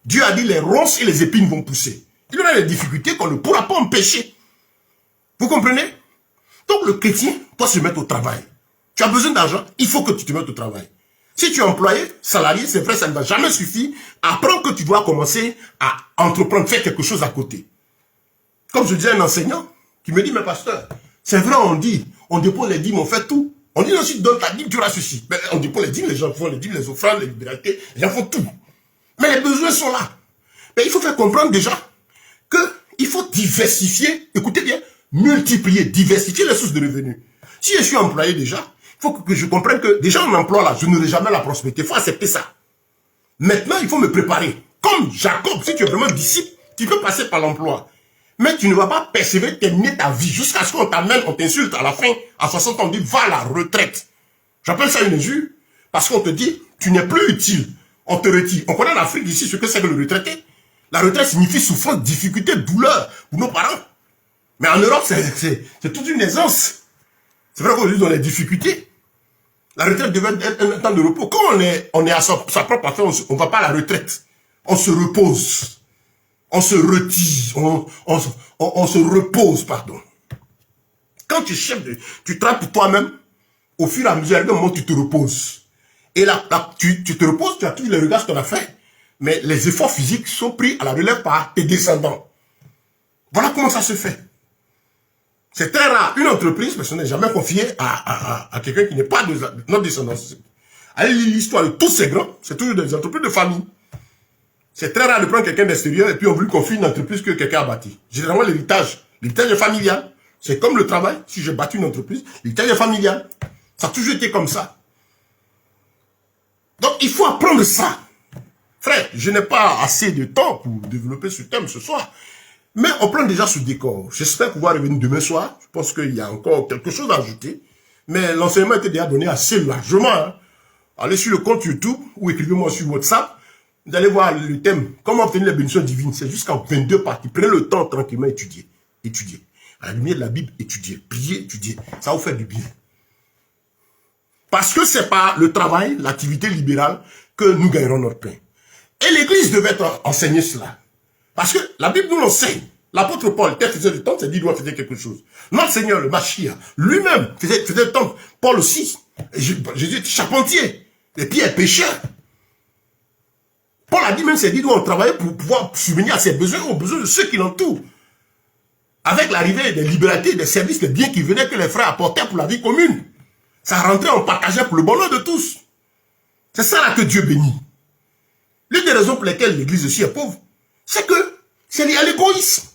Dieu a dit les ronces et les épines vont pousser. Il y aura des difficultés qu'on ne pourra pas empêcher. Vous comprenez? Donc le chrétien doit se mettre au travail. Tu as besoin d'argent, il faut que tu te mettes au travail. Si tu es employé, salarié, c'est vrai, ça ne va jamais suffire. Apprends que tu dois commencer à entreprendre, faire quelque chose à côté. Comme je disais à un enseignant qui me dit, mais pasteur, c'est vrai, on dépose les dîmes, on fait tout. On dit aussi, donne ta dîme, tu auras ceci. Mais on dépose les dîmes, les gens font les dîmes, les offrandes, les libéralités, les gens font tout. Mais les besoins sont là. Mais il faut faire comprendre déjà qu'il faut diversifier, écoutez bien, multiplier, diversifier les sources de revenus. Si je suis employé déjà, il faut que je comprenne que déjà en emploi là, je n'aurai jamais la prospérité. Il faut accepter ça. Maintenant, il faut me préparer. Comme Jacob, si tu es vraiment disciple, tu peux passer par l'emploi. Mais tu ne vas pas persévérer, terminer ta vie jusqu'à ce qu'on t'amène, on t'insulte à la fin, à 60 ans, on dit va à la retraite. J'appelle ça une injure parce qu'on te dit tu n'es plus utile. On te retire. On connaît en Afrique ici ce que c'est que le retraité. La retraite signifie souffrance, difficulté, douleur pour nos parents. Mais en Europe, c'est toute une aisance. C'est vrai qu'aujourd'hui, on a des difficultés. La retraite devait être un temps de repos. Quand on est à sa propre affaire, on ne va pas à la retraite. On se repose. On se retire. On se repose, pardon. Quand tu cherches, tu travailles pour toi-même, au fur et à mesure, à un moment, tu te reposes. Et là, tu te reposes, tu as tous les regards que tu as fait. Mais les efforts physiques sont pris à la relève par tes descendants. Voilà comment ça se fait. C'est très rare. Une entreprise, parce qu'on n'est jamais confié à quelqu'un qui n'est pas de notre descendance. Allez lire l'histoire de tous ces grands. C'est toujours des entreprises de famille. C'est très rare de prendre quelqu'un d'extérieur et puis on veut lui confier une entreprise que quelqu'un a bâtie. Généralement, l'héritage est familial. C'est comme le travail. Si j'ai bâti une entreprise, l'héritage est familial. Ça a toujours été comme ça. Donc, il faut apprendre ça. Frère, je n'ai pas assez de temps pour développer ce thème ce soir. Mais on prend déjà ce décor. J'espère pouvoir revenir demain soir. Je pense qu'il y a encore quelque chose à ajouter. Mais l'enseignement était déjà donné assez largement. Hein. Allez sur le compte YouTube ou écrivez-moi sur WhatsApp. Vous allez voir le thème. Comment obtenir les bénédictions divines. C'est jusqu'en 22 parties. Prenez le temps tranquillement, étudier. Étudier. À la lumière de la Bible, étudier. Prier, étudier. Ça va vous faire du bien. Parce que c'est par le travail, l'activité libérale, que nous gagnerons notre pain. Et l'Église devait enseigner cela. Parce que la Bible nous l'enseigne. L'apôtre Paul, tel faisait du temple, c'est dit qu'il doit faire quelque chose. Notre Seigneur, le Mashiach, lui-même faisait le temple. Paul aussi. Jésus était charpentier. Et Pierre pécheur. Paul a dit même, c'est dit, doit travailler pour pouvoir subvenir à ses besoins, aux besoins de ceux qui l'entourent. Avec l'arrivée des libertés, des services, des biens qui venaient que les frères apportaient pour la vie commune. Ça rentrait, on partageait pour le bonheur de tous. C'est ça là que Dieu bénit. L'une des raisons pour lesquelles l'Église aussi est pauvre, c'est que c'est lié à l'égoïsme.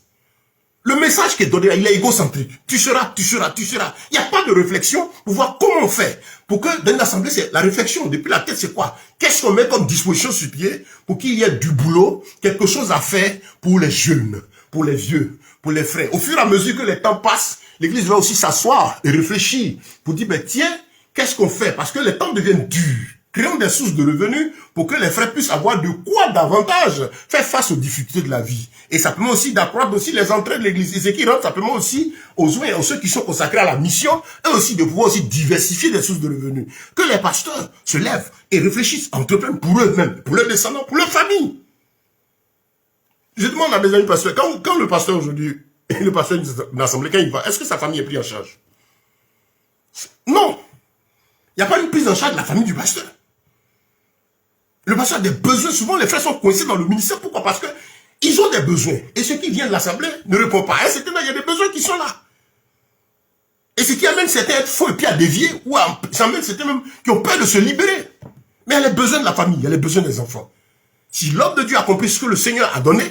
Le message qui est donné, il est égocentrique. Tu seras, tu seras, tu seras. Il n'y a pas de réflexion pour voir comment on fait. Pour que dans une assemblée, c'est la réflexion. Depuis la tête, c'est quoi? Qu'est-ce qu'on met comme disposition sur pied pour qu'il y ait du boulot, quelque chose à faire pour les jeunes, pour les vieux, pour les frères. Au fur et à mesure que les temps passent, l'Église va aussi s'asseoir et réfléchir pour dire, ben tiens, qu'est-ce qu'on fait? Parce que les temps deviennent durs. Créons des sources de revenus pour que les frères puissent avoir de quoi davantage faire face aux difficultés de la vie. Et ça permet aussi d'accroître aussi les entrées de l'Église. Et ce qui rentre simplement aussi aux ouvriers, aux ceux qui sont consacrés à la mission, et aussi de pouvoir aussi diversifier des sources de revenus. Que les pasteurs se lèvent et réfléchissent, entreprennent pour eux-mêmes, pour leurs descendants, pour leur famille. Je demande à mes amis pasteurs, quand le pasteur aujourd'hui, le pasteur d'une assemblée, quand il va, est-ce que sa famille est prise en charge? Non. Il n'y a pas une prise en charge de la famille du pasteur. Le pasteur a des besoins. Souvent, les frères sont coincés dans le ministère. Pourquoi? Parce qu'ils ont des besoins. Et ceux qui viennent de l'assemblée ne répondent pas. Et il y a des besoins qui sont là. Et ce qui amène certains à être faux et puis à dévier, ou ça amène certains même qui ont peur de se libérer. Mais il y a les besoins de la famille, il y a les besoins des enfants. Si l'homme de Dieu a compris ce que le Seigneur a donné,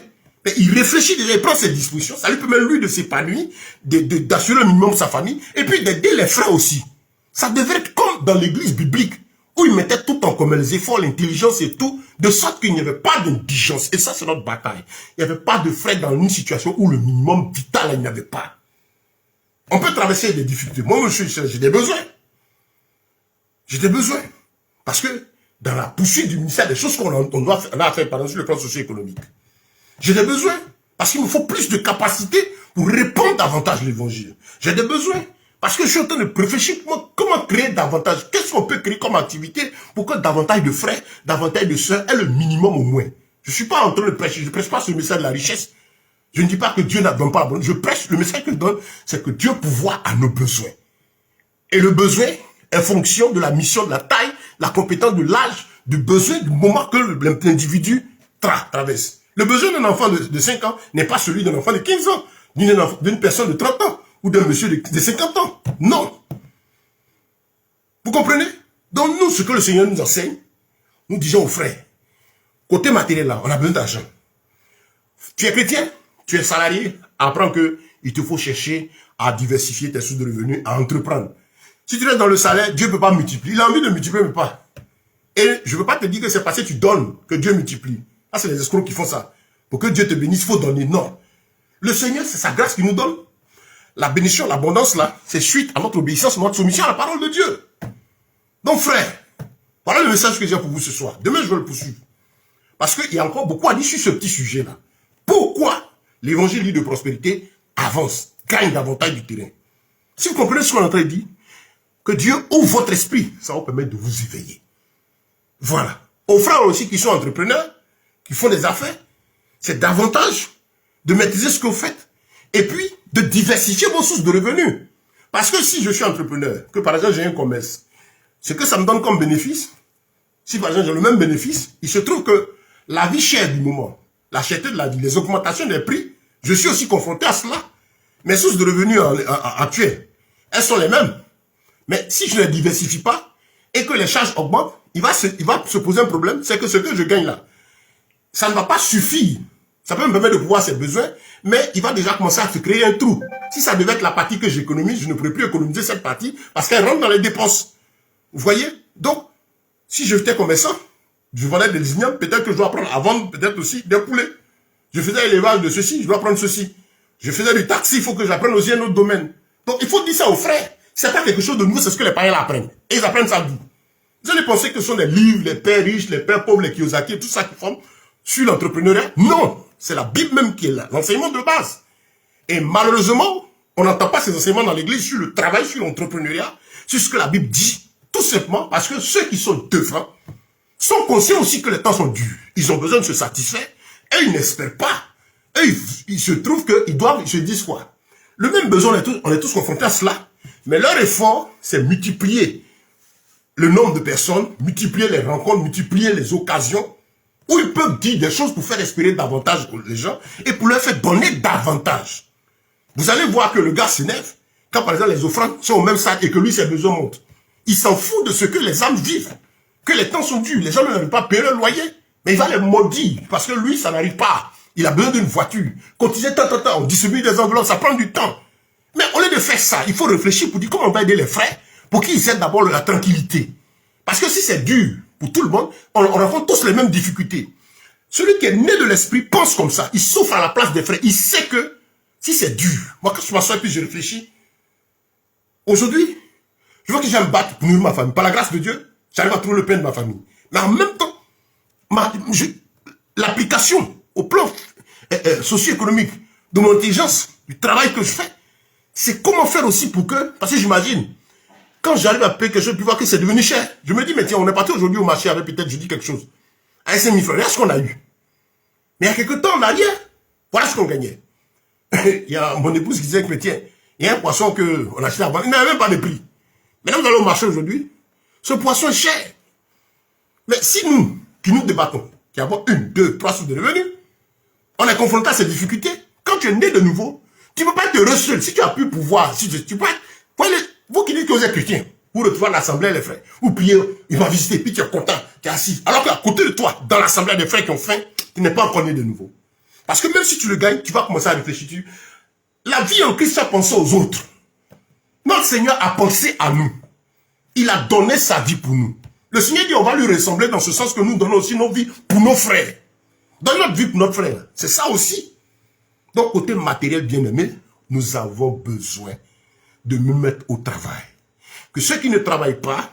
il réfléchit déjà, il prend ses dispositions. Ça lui permet, lui, de s'épanouir, d'assurer le minimum de sa famille, et puis d'aider les frères aussi. Ça devrait être comme dans l'église biblique, où ils mettaient tout en commun, les efforts, l'intelligence et tout, de sorte qu'il n'y avait pas d'indigence. Et ça, c'est notre bataille. Il n'y avait pas de frères dans une situation où le minimum vital, il n'y avait pas. On peut traverser des difficultés. Moi, j'ai des besoins. J'ai des besoins. Parce que dans la poursuite du ministère, des choses qu'on a fait, par exemple, sur le plan socio-économique, j'ai des besoins. Parce qu'il me faut plus de capacité pour répondre davantage à l'évangile. J'ai des besoins. Parce que je suis en train de réfléchir comment créer davantage. Qu'est-ce qu'on peut créer comme activité pour que davantage de frères, davantage de sœurs aient le minimum au moins. Je ne suis pas en train de prêcher. Je ne prêche pas ce message de la richesse. Je ne dis pas que Dieu ne donne pas la bonne. Je prêche, le message que je donne, c'est que Dieu pourvoit à nos besoins. Et le besoin est fonction de la mission, de la taille, la compétence, de l'âge, du besoin, du moment que l'individu traverse. Le besoin d'un enfant de 5 ans n'est pas celui d'un enfant de 15 ans, d'une personne de 30 ans, ou d'un monsieur de 50 ans. Non. Vous comprenez? Donc nous, ce que le Seigneur nous enseigne, nous disons aux frères, côté matériel là, on a besoin d'argent. Tu es chrétien, tu es salarié, apprends que il te faut chercher à diversifier tes sources de revenus, à entreprendre. Si tu restes dans le salaire, Dieu ne peut pas multiplier. Il a envie de multiplier, mais pas. Et je ne veux pas te dire que c'est parce que tu donnes que Dieu multiplie. Ah, c'est les escrocs qui font ça. Pour que Dieu te bénisse, il faut donner. Non. Le Seigneur, c'est sa grâce qui nous donne. La bénédiction, l'abondance, là, c'est suite à notre obéissance, notre soumission à la parole de Dieu. Donc, frère, voilà le message que j'ai pour vous ce soir. Demain, je vais le poursuivre. Parce qu'il y a encore beaucoup à dire sur ce petit sujet-là. Pourquoi l'évangile de prospérité avance, gagne davantage du terrain? Si vous comprenez ce qu'on est en train de dire, que Dieu ouvre votre esprit, ça va vous permettre de vous éveiller. Voilà. Aux frères aussi qui sont entrepreneurs, qui font des affaires, c'est davantage de maîtriser ce que vous faites et puis de diversifier vos sources de revenus. Parce que si je suis entrepreneur, que par exemple j'ai un commerce, ce que ça me donne comme bénéfice, si par exemple j'ai le même bénéfice, il se trouve que la vie chère du moment, la cherté de la vie, les augmentations des prix, je suis aussi confronté à cela. Mes sources de revenus actuelles, elles sont les mêmes. Mais si je ne les diversifie pas et que les charges augmentent, il va se poser un problème, c'est que ce que je gagne là, ça ne va pas suffire. Ça peut me permettre de pouvoir ses besoins, mais il va déjà commencer à se créer un trou. Si ça devait être la partie que j'économise, je ne pourrais plus économiser cette partie parce qu'elle rentre dans les dépenses. Vous voyez? Donc, si je étais commerçant, je vendais des ignames, peut-être que je dois apprendre à vendre peut-être aussi des poulets. Je faisais l'élevage de ceci, je dois apprendre ceci. Je faisais du taxi, il faut que j'apprenne aussi un autre domaine. Donc, il faut dire ça aux frères. C'est pas quelque chose de nouveau, c'est ce que les païens apprennent. Et ils apprennent ça d'où? Vous allez penser que ce sont les livres, les pères riches, les pères pauvres, les Kiyosaki, tout ça qui forment sur l'entrepreneuriat. Non! C'est la Bible même qui est là, l'enseignement de base. Et malheureusement, on n'entend pas ces enseignements dans l'église sur le travail, sur l'entrepreneuriat, sur ce que la Bible dit. Tout simplement parce que ceux qui sont devant sont conscients aussi que les temps sont durs. Ils ont besoin de se satisfaire et ils n'espèrent pas. Et ils se trouvent qu'ils doivent, ils se disent quoi? Le même besoin, on est tous confrontés à cela. Mais leur effort, c'est multiplier le nombre de personnes, multiplier les rencontres, multiplier les occasions où ils peuvent dire des choses pour faire espérer davantage les gens et pour leur faire donner davantage. Vous allez voir que le gars s'énerve quand par exemple les offrandes sont au même stade et que lui ses besoins montent. Il s'en fout de ce que les âmes vivent, que les temps sont durs, les gens n'arrivent pas à payer le loyer, mais il va les maudire parce que lui ça n'arrive pas. Il a besoin d'une voiture. Cotiser tant, on distribue des enveloppes, ça prend du temps. Mais au lieu de faire ça, il faut réfléchir pour dire comment on va aider les frères pour qu'ils aient d'abord la tranquillité. Parce que si c'est dur pour tout le monde, on rencontre tous les mêmes difficultés. Celui qui est né de l'esprit pense comme ça. Il souffre à la place des frères. Il sait que si c'est dur, moi quand je m'assois et puis je réfléchis, aujourd'hui, je vois que j'aime me battre pour nourrir ma famille. Par la grâce de Dieu, j'arrive à trouver le pain de ma famille. Mais en même temps, l'application au plan socio-économique de mon intelligence, du travail que je fais, c'est comment faire aussi pour que, parce que j'imagine, quand j'arrive à payer quelque chose, puis voir que c'est devenu cher, je me dis, mais tiens, on est parti aujourd'hui au marché avec peut-être, je dis quelque chose, avec 5 000 francs, regarde ce qu'on a eu. Mais il y a quelques temps en arrière, voilà ce qu'on gagnait. Il y a mon épouse qui disait que, mais tiens, il y a un poisson qu'on achetait avant, il n'avait même pas de prix. Maintenant, nous allons au marché aujourd'hui, ce poisson est cher. Mais si nous, qui nous débattons, qui avons 1, 2, 3 sources de revenus, on est confronté à ces difficultés. Quand tu es né de nouveau, tu ne peux pas être heureux seul. Si tu as pu pouvoir, si tu peux être, vous qui dites que vous êtes chrétien, vous retrouvez à l'assemblée les frères, ou puis il va visiter, puis tu es content, tu es assis. Alors qu'à côté de toi, dans l'assemblée des frères qui ont faim, tu n'es pas encore né de nouveau. Parce que même si tu le gagnes, tu vas commencer à réfléchir. La vie en Christ a pensé aux autres. Notre Seigneur a pensé à nous. Il a donné sa vie pour nous. Le Seigneur dit on va lui ressembler dans ce sens que nous donnons aussi nos vies pour nos frères. Donne notre vie pour notre frère. C'est ça aussi. Donc, côté matériel bien-aimé, nous avons besoin de me mettre au travail. Que ceux qui ne travaillent pas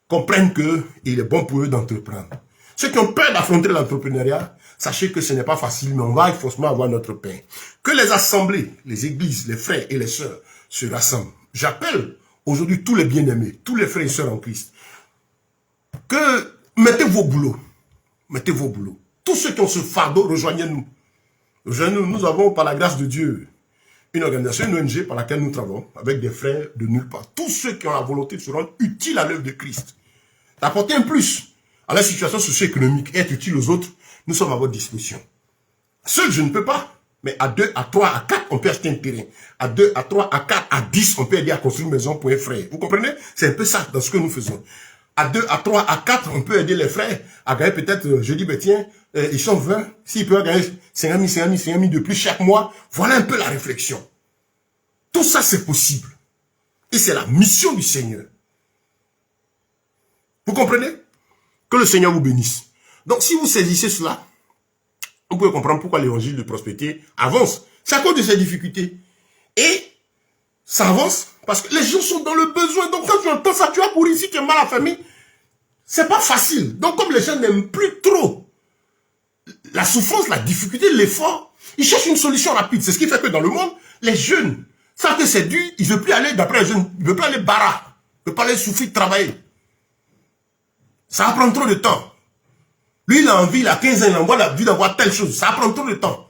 comprennent qu'il est bon pour eux d'entreprendre. Ceux qui ont peur d'affronter l'entrepreneuriat, sachez que ce n'est pas facile, mais on va forcément avoir notre pain. Que les assemblées, les églises, les frères et les sœurs se rassemblent. J'appelle aujourd'hui tous les bien-aimés, tous les frères et sœurs en Christ, que mettez vos boulots. Mettez vos boulots. Tous ceux qui ont ce fardeau, rejoignez-nous. Rejoignez-nous. Nous avons, par la grâce de Dieu, une organisation, une ONG par laquelle nous travaillons, avec des frères de nulle part. Tous ceux qui ont la volonté de se rendre utiles à l'œuvre de Christ, d'apporter un plus à la situation socio-économique et être utile aux autres, nous sommes à votre disposition. Seul, je ne peux pas. Mais à 2, à 3, à 4, on peut acheter un terrain. À 2, à 3, à 4, à 10, on peut aider à construire une maison pour un frère. Vous comprenez? C'est un peu ça dans ce que nous faisons. À 2, à 3, à 4, on peut aider les frères à gagner peut-être, je dis, ben tiens, ils sont 20. S'ils peuvent gagner 5 000 de plus chaque mois, voilà un peu la réflexion. Tout ça, c'est possible. Et c'est la mission du Seigneur. Vous comprenez? Que le Seigneur vous bénisse. Donc, si vous saisissez cela, vous pouvez comprendre pourquoi l'évangile de prospérité avance. C'est à cause de ces difficultés. Et ça avance parce que les gens sont dans le besoin. Donc, quand tu entends ça, tu vas courir. Si tu es mal à la famille, c'est pas facile. Donc, comme les gens n'aiment plus trop la souffrance, la difficulté, l'effort, ils cherchent une solution rapide. C'est ce qui fait que dans le monde, les jeunes savent que c'est dur. Ils ne veulent plus aller, d'après les jeunes, ils ne veulent plus aller bara. Ils ne veulent pas aller souffrir, travailler. Ça va prendre trop de temps. Lui, il a envie, il a 15 ans, il a envie d'avoir telle chose. Ça va prendre trop de temps.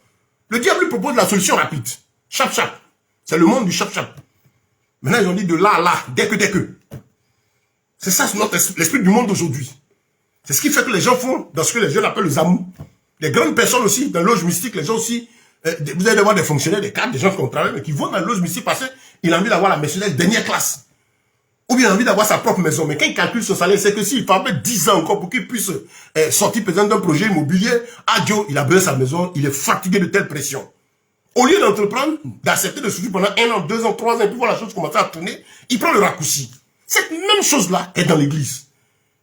Le diable lui propose la solution rapide. Chap, chap. C'est le monde du chap, chap. Maintenant, ils ont dit de là à là, dès que. C'est ça, l'esprit du monde d'aujourd'hui. C'est ce qui fait que les gens font dans ce que les jeunes appellent le zamou. Les grandes personnes aussi, dans l'auge mystique, les gens aussi, vous allez voir des fonctionnaires, des cadres, des gens qui ont travaillé, mais qui vont dans l'auge mystique parce qu'il a envie d'avoir la Mercedes dernière classe. Ou bien il a envie d'avoir sa propre maison. Mais quand il calcule son salaire, c'est que s'il faut mettre 10 ans encore pour qu'il puisse sortir présent d'un projet immobilier, adieu, il a besoin de sa maison, il est fatigué de telle pression. Au lieu d'entreprendre, d'accepter de souffrir pendant 1 an, 2 ans, 3 ans, et puis voir la chose commencer à tourner, il prend le raccourci. Cette même chose-là est dans l'église.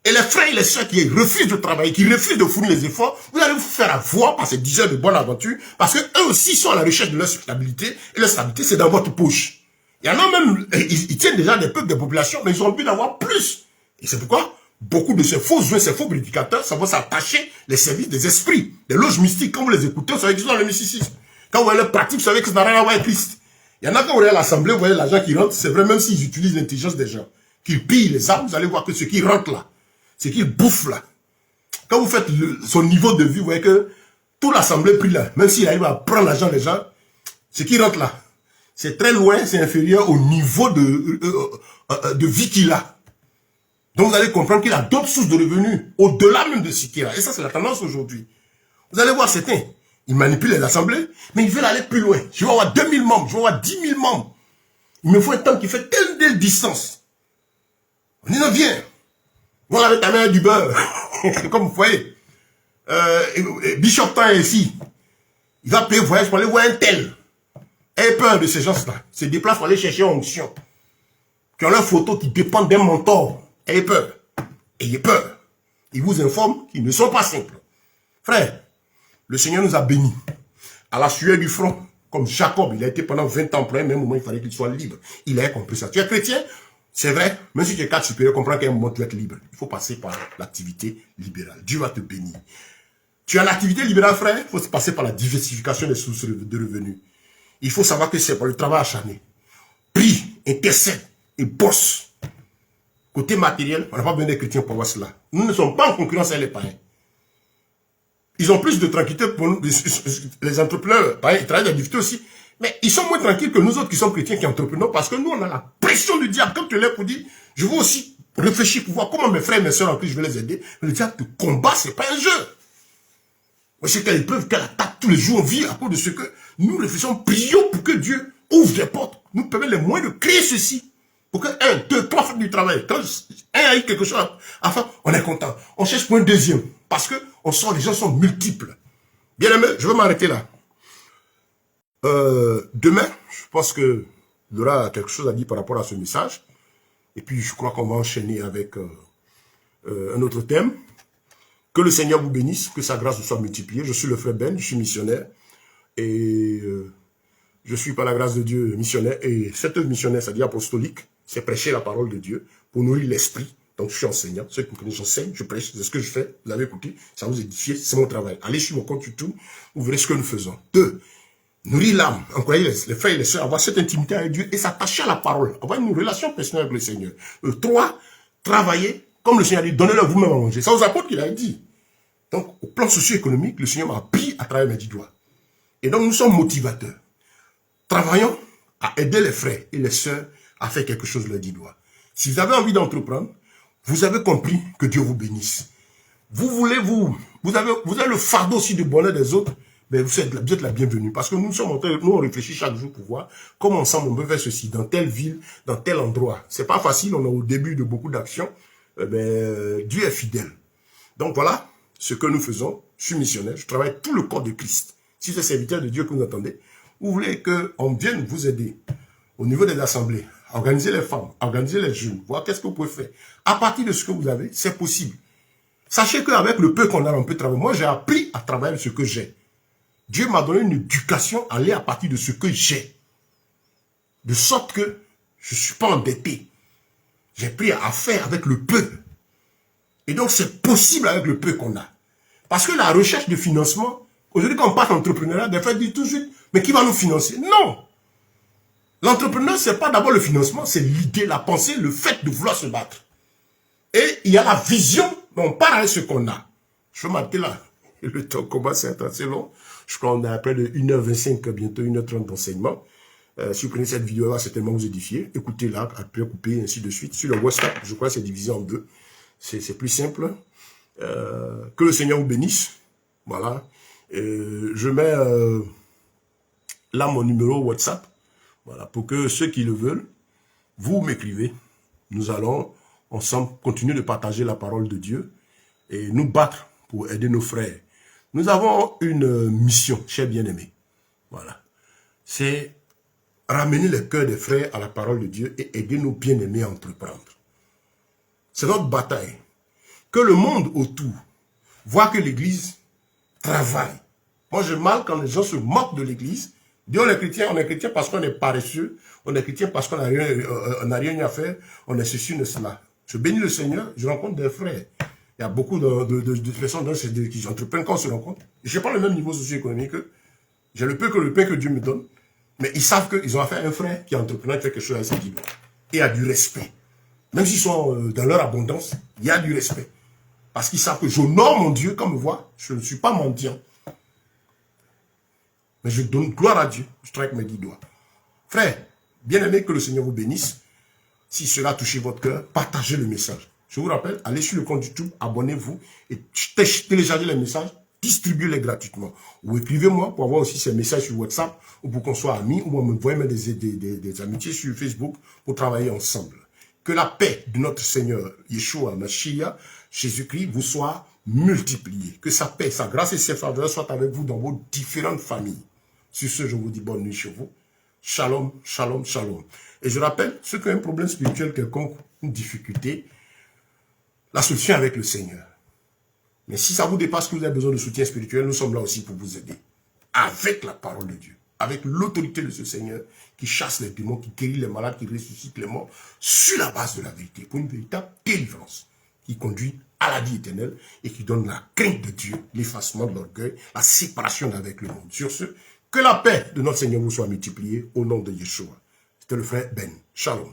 Et les frères et les sœurs qui refusent de travailler, qui refusent de fournir les efforts, vous allez vous faire avoir par ces 10 heures de bonne aventure, parce qu'eux aussi sont à la recherche de leur stabilité, et leur stabilité, c'est dans votre poche. Il y en a même, ils tiennent déjà des peuples, des populations, mais ils ont envie d'avoir plus. Et c'est pourquoi beaucoup de ces faux joueurs, ces faux prédicateurs, ça va s'attacher les services des esprits, des loges mystiques. Quand vous les écoutez, vous savez qu'ils sont dans le mysticisme. Quand vous voyez leur pratique, vous savez que ça n'a rien à voir avec Christ. Il y en a quand vous voyez l'assemblée, vous voyez l'argent qui rentre, c'est vrai, même s'ils utilisent l'intelligence des gens, qu'ils pillent les armes, vous allez voir que ce qui rentre là, ce qui bouffe là, quand vous faites son niveau de vie, vous voyez que toute l'assemblée prie là, même s'il arrive à prendre l'argent des gens, ce qui rentre là, c'est très loin, c'est inférieur au niveau de vie qu'il a. Donc vous allez comprendre qu'il a d'autres sources de revenus, au-delà même de ce qu'il a. Et ça, c'est la tendance aujourd'hui. Vous allez voir certains, ils manipulent les assemblées, mais ils veulent aller plus loin. Je vais avoir 2000 membres, je vais avoir 10 000 membres. Il me faut un temps qui fait telle distance. On dit non, viens. Voilà avec ta mère du beurre. Comme vous voyez. Bishop Temps est ici. Il va payer voyage pour aller voir un tel. Ayez peur de ces gens-là. Se déplacent pour aller chercher une onction. Qui ont leurs photos qui dépendent d'un mentor. Ayez peur. Ayez peur. Ils vous informent qu'ils ne sont pas simples. Frère, le Seigneur nous a bénis. À la sueur du front, comme Jacob, il a été pendant 20 ans, pour un même moment, il fallait qu'il soit libre. Il a compris ça. Tu es chrétien, c'est vrai, même si tu es cadre supérieur, comprends qu'à un moment, tu vas être libre. Il faut passer par l'activité libérale. Dieu va te bénir. Tu as l'activité libérale, frère, il faut passer par la diversification des sources de revenus. Il faut savoir que c'est pour le travail acharné. Prie, intercède et bosse. Côté matériel, on n'a pas besoin des chrétiens pour voir cela. Nous ne sommes pas en concurrence avec les païens. Ils ont plus de tranquillité pour nous, les entrepreneurs. Païens, ils travaillent dans la difficulté aussi. Mais ils sont moins tranquilles que nous autres qui sommes chrétiens, qui entreprenons, parce que nous, on a la pression du diable. Quand tu es là pour dire, je veux aussi réfléchir pour voir comment mes frères et mes soeurs en Christ, je vais les aider. Le diable te combat, c'est pas un jeu. C'est quelle épreuve, quelle attaque tous les jours on vit à cause de ce que nous réfléchissons, prions pour que Dieu ouvre les portes, nous permet les moyens de créer ceci. Pour que 1, 2, 3 fois du travail, quand un a eu quelque chose à faire, on est content. On cherche pour un deuxième. Parce que on sent les gens sont multiples. Bien aimé, je vais m'arrêter là. Demain, je pense que il y aura quelque chose à dire par rapport à ce message. Et puis je crois qu'on va enchaîner avec un autre thème. Que le Seigneur vous bénisse, que sa grâce vous soit multipliée. Je suis le frère Ben, je suis missionnaire. Et Je suis par la grâce de Dieu missionnaire. Et cette œuvre missionnaire, c'est-à-dire apostolique, c'est prêcher la parole de Dieu pour nourrir l'esprit. Donc je suis enseignant. Ceux qui me connaissent, j'enseigne, je prêche. C'est ce que je fais. Vous avez écouté. Ça vous édifie. C'est mon travail. Allez sur mon compte YouTube. Vous verrez ce que nous faisons. 2. Nourrir l'âme. Encourager les frères et les sœurs à avoir cette intimité avec Dieu et s'attacher à la parole. Avoir une relation personnelle avec le Seigneur. 3. Travailler. Comme le Seigneur a dit, donnez-leur vous-même à manger. C'est aux apôtres qu'il a dit. Donc, au plan socio-économique, le Seigneur m'a appris à travers mes 10 doigts. Et donc, nous sommes motivateurs. Travaillons à aider les frères et les sœurs à faire quelque chose de leurs 10 doigts. Si vous avez envie d'entreprendre, vous avez compris que Dieu vous bénisse. Vous avez le fardeau aussi de bonheur des autres, mais vous êtes la bienvenue. Parce que nous sommes en train, nous on réfléchit chaque jour pour voir comment ensemble on peut faire ceci, dans telle ville, dans tel endroit. C'est pas facile, on est au début de beaucoup d'actions. Dieu est fidèle. Donc voilà ce que nous faisons. Je suis missionnaire, je travaille tout le corps de Christ. Si c'est serviteur de Dieu que vous attendez, vous voulez qu'on vienne vous aider au niveau des assemblées, organiser les femmes, organiser les jeunes, voir qu'est-ce que vous pouvez faire. À partir de ce que vous avez, c'est possible. Sachez qu'avec le peu qu'on a, on peut travailler. Moi, j'ai appris à travailler ce que j'ai. Dieu m'a donné une éducation à aller à partir de ce que j'ai. De sorte que je ne suis pas endetté. J'ai appris à faire avec le peu. Et donc, c'est possible avec le peu qu'on a. Parce que la recherche de financement, aujourd'hui, quand on parle d'entrepreneuriat, des fois, on dit tout de suite, mais qui va nous financer? Non! L'entrepreneur, ce n'est pas d'abord le financement, c'est l'idée, la pensée, le fait de vouloir se battre. Et il y a la vision, mais on part avec ce qu'on a. Je vais m'arrêter là. Et le temps commence à être assez long. Je crois qu'on a près de 1h25, bientôt 1h30 d'enseignement. Si vous prenez cette vidéo, elle va certainement vous édifier. Écoutez-la, après couper, ainsi de suite. Sur le WhatsApp, je crois que c'est divisé en 2. C'est plus simple. Que le Seigneur vous bénisse. Voilà. Je mets là mon numéro WhatsApp. Voilà, pour que ceux qui le veulent, vous m'écrivez. Nous allons ensemble continuer de partager la parole de Dieu et nous battre pour aider nos frères. Nous avons une mission, chers bien-aimés. Voilà. C'est ramener le cœur des frères à la parole de Dieu et aider nos bien-aimés à entreprendre. C'est notre bataille. Que le monde autour voit que l'Église travaille. Moi, j'ai mal quand les gens se moquent de l'Église. Disons, on est chrétien parce qu'on est paresseux, on est chrétien parce qu'on n'a rien à faire, on est ceci, on est cela. Je bénis le Seigneur, je rencontre des frères. Il y a beaucoup de personnes qui entreprennent quand on se rencontre. Je n'ai pas le même niveau socio-économique. J'ai le peu que Dieu me donne. Mais ils savent qu'ils ont affaire à un frère qui est entrepreneur, qui fait quelque chose avec ses guides. Et il y a du respect. Même s'ils sont dans leur abondance, il y a du respect. Parce qu'ils savent que j'honore mon Dieu, comme on me voit, je ne suis pas mendiant. Mais je donne gloire à Dieu. Je travaille avec mes 10 doigts. Frère, bien aimé, que le Seigneur vous bénisse. Si cela a touché votre cœur, partagez le message. Je vous rappelle, allez sur le compte YouTube, abonnez-vous et téléchargez les messages, distribuez-les gratuitement. Ou écrivez-moi pour avoir aussi ces messages sur WhatsApp ou pour qu'on soit amis ou m'envoyer même des amitiés sur Facebook pour travailler ensemble. Que la paix de notre Seigneur Yeshua Mashiach, Jésus-Christ, vous soit multipliée. Que sa paix, sa grâce et ses faveurs soient avec vous dans vos différentes familles. Sur ce, je vous dis bonne nuit chez vous. Shalom, shalom, shalom. Et je rappelle, ceux qui ont un problème spirituel quelconque, une difficulté, la solution est avec le Seigneur. Mais si ça vous dépasse que vous avez besoin de soutien spirituel, nous sommes là aussi pour vous aider. Avec la parole de Dieu. Avec l'autorité de ce Seigneur qui chasse les démons, qui guérit les malades, qui ressuscite les morts, sur la base de la vérité, pour une véritable délivrance qui conduit à la vie éternelle et qui donne la crainte de Dieu, l'effacement de l'orgueil, la séparation avec le monde. Sur ce, que la paix de notre Seigneur vous soit multipliée au nom de Yeshua. C'était le frère Ben. Shalom.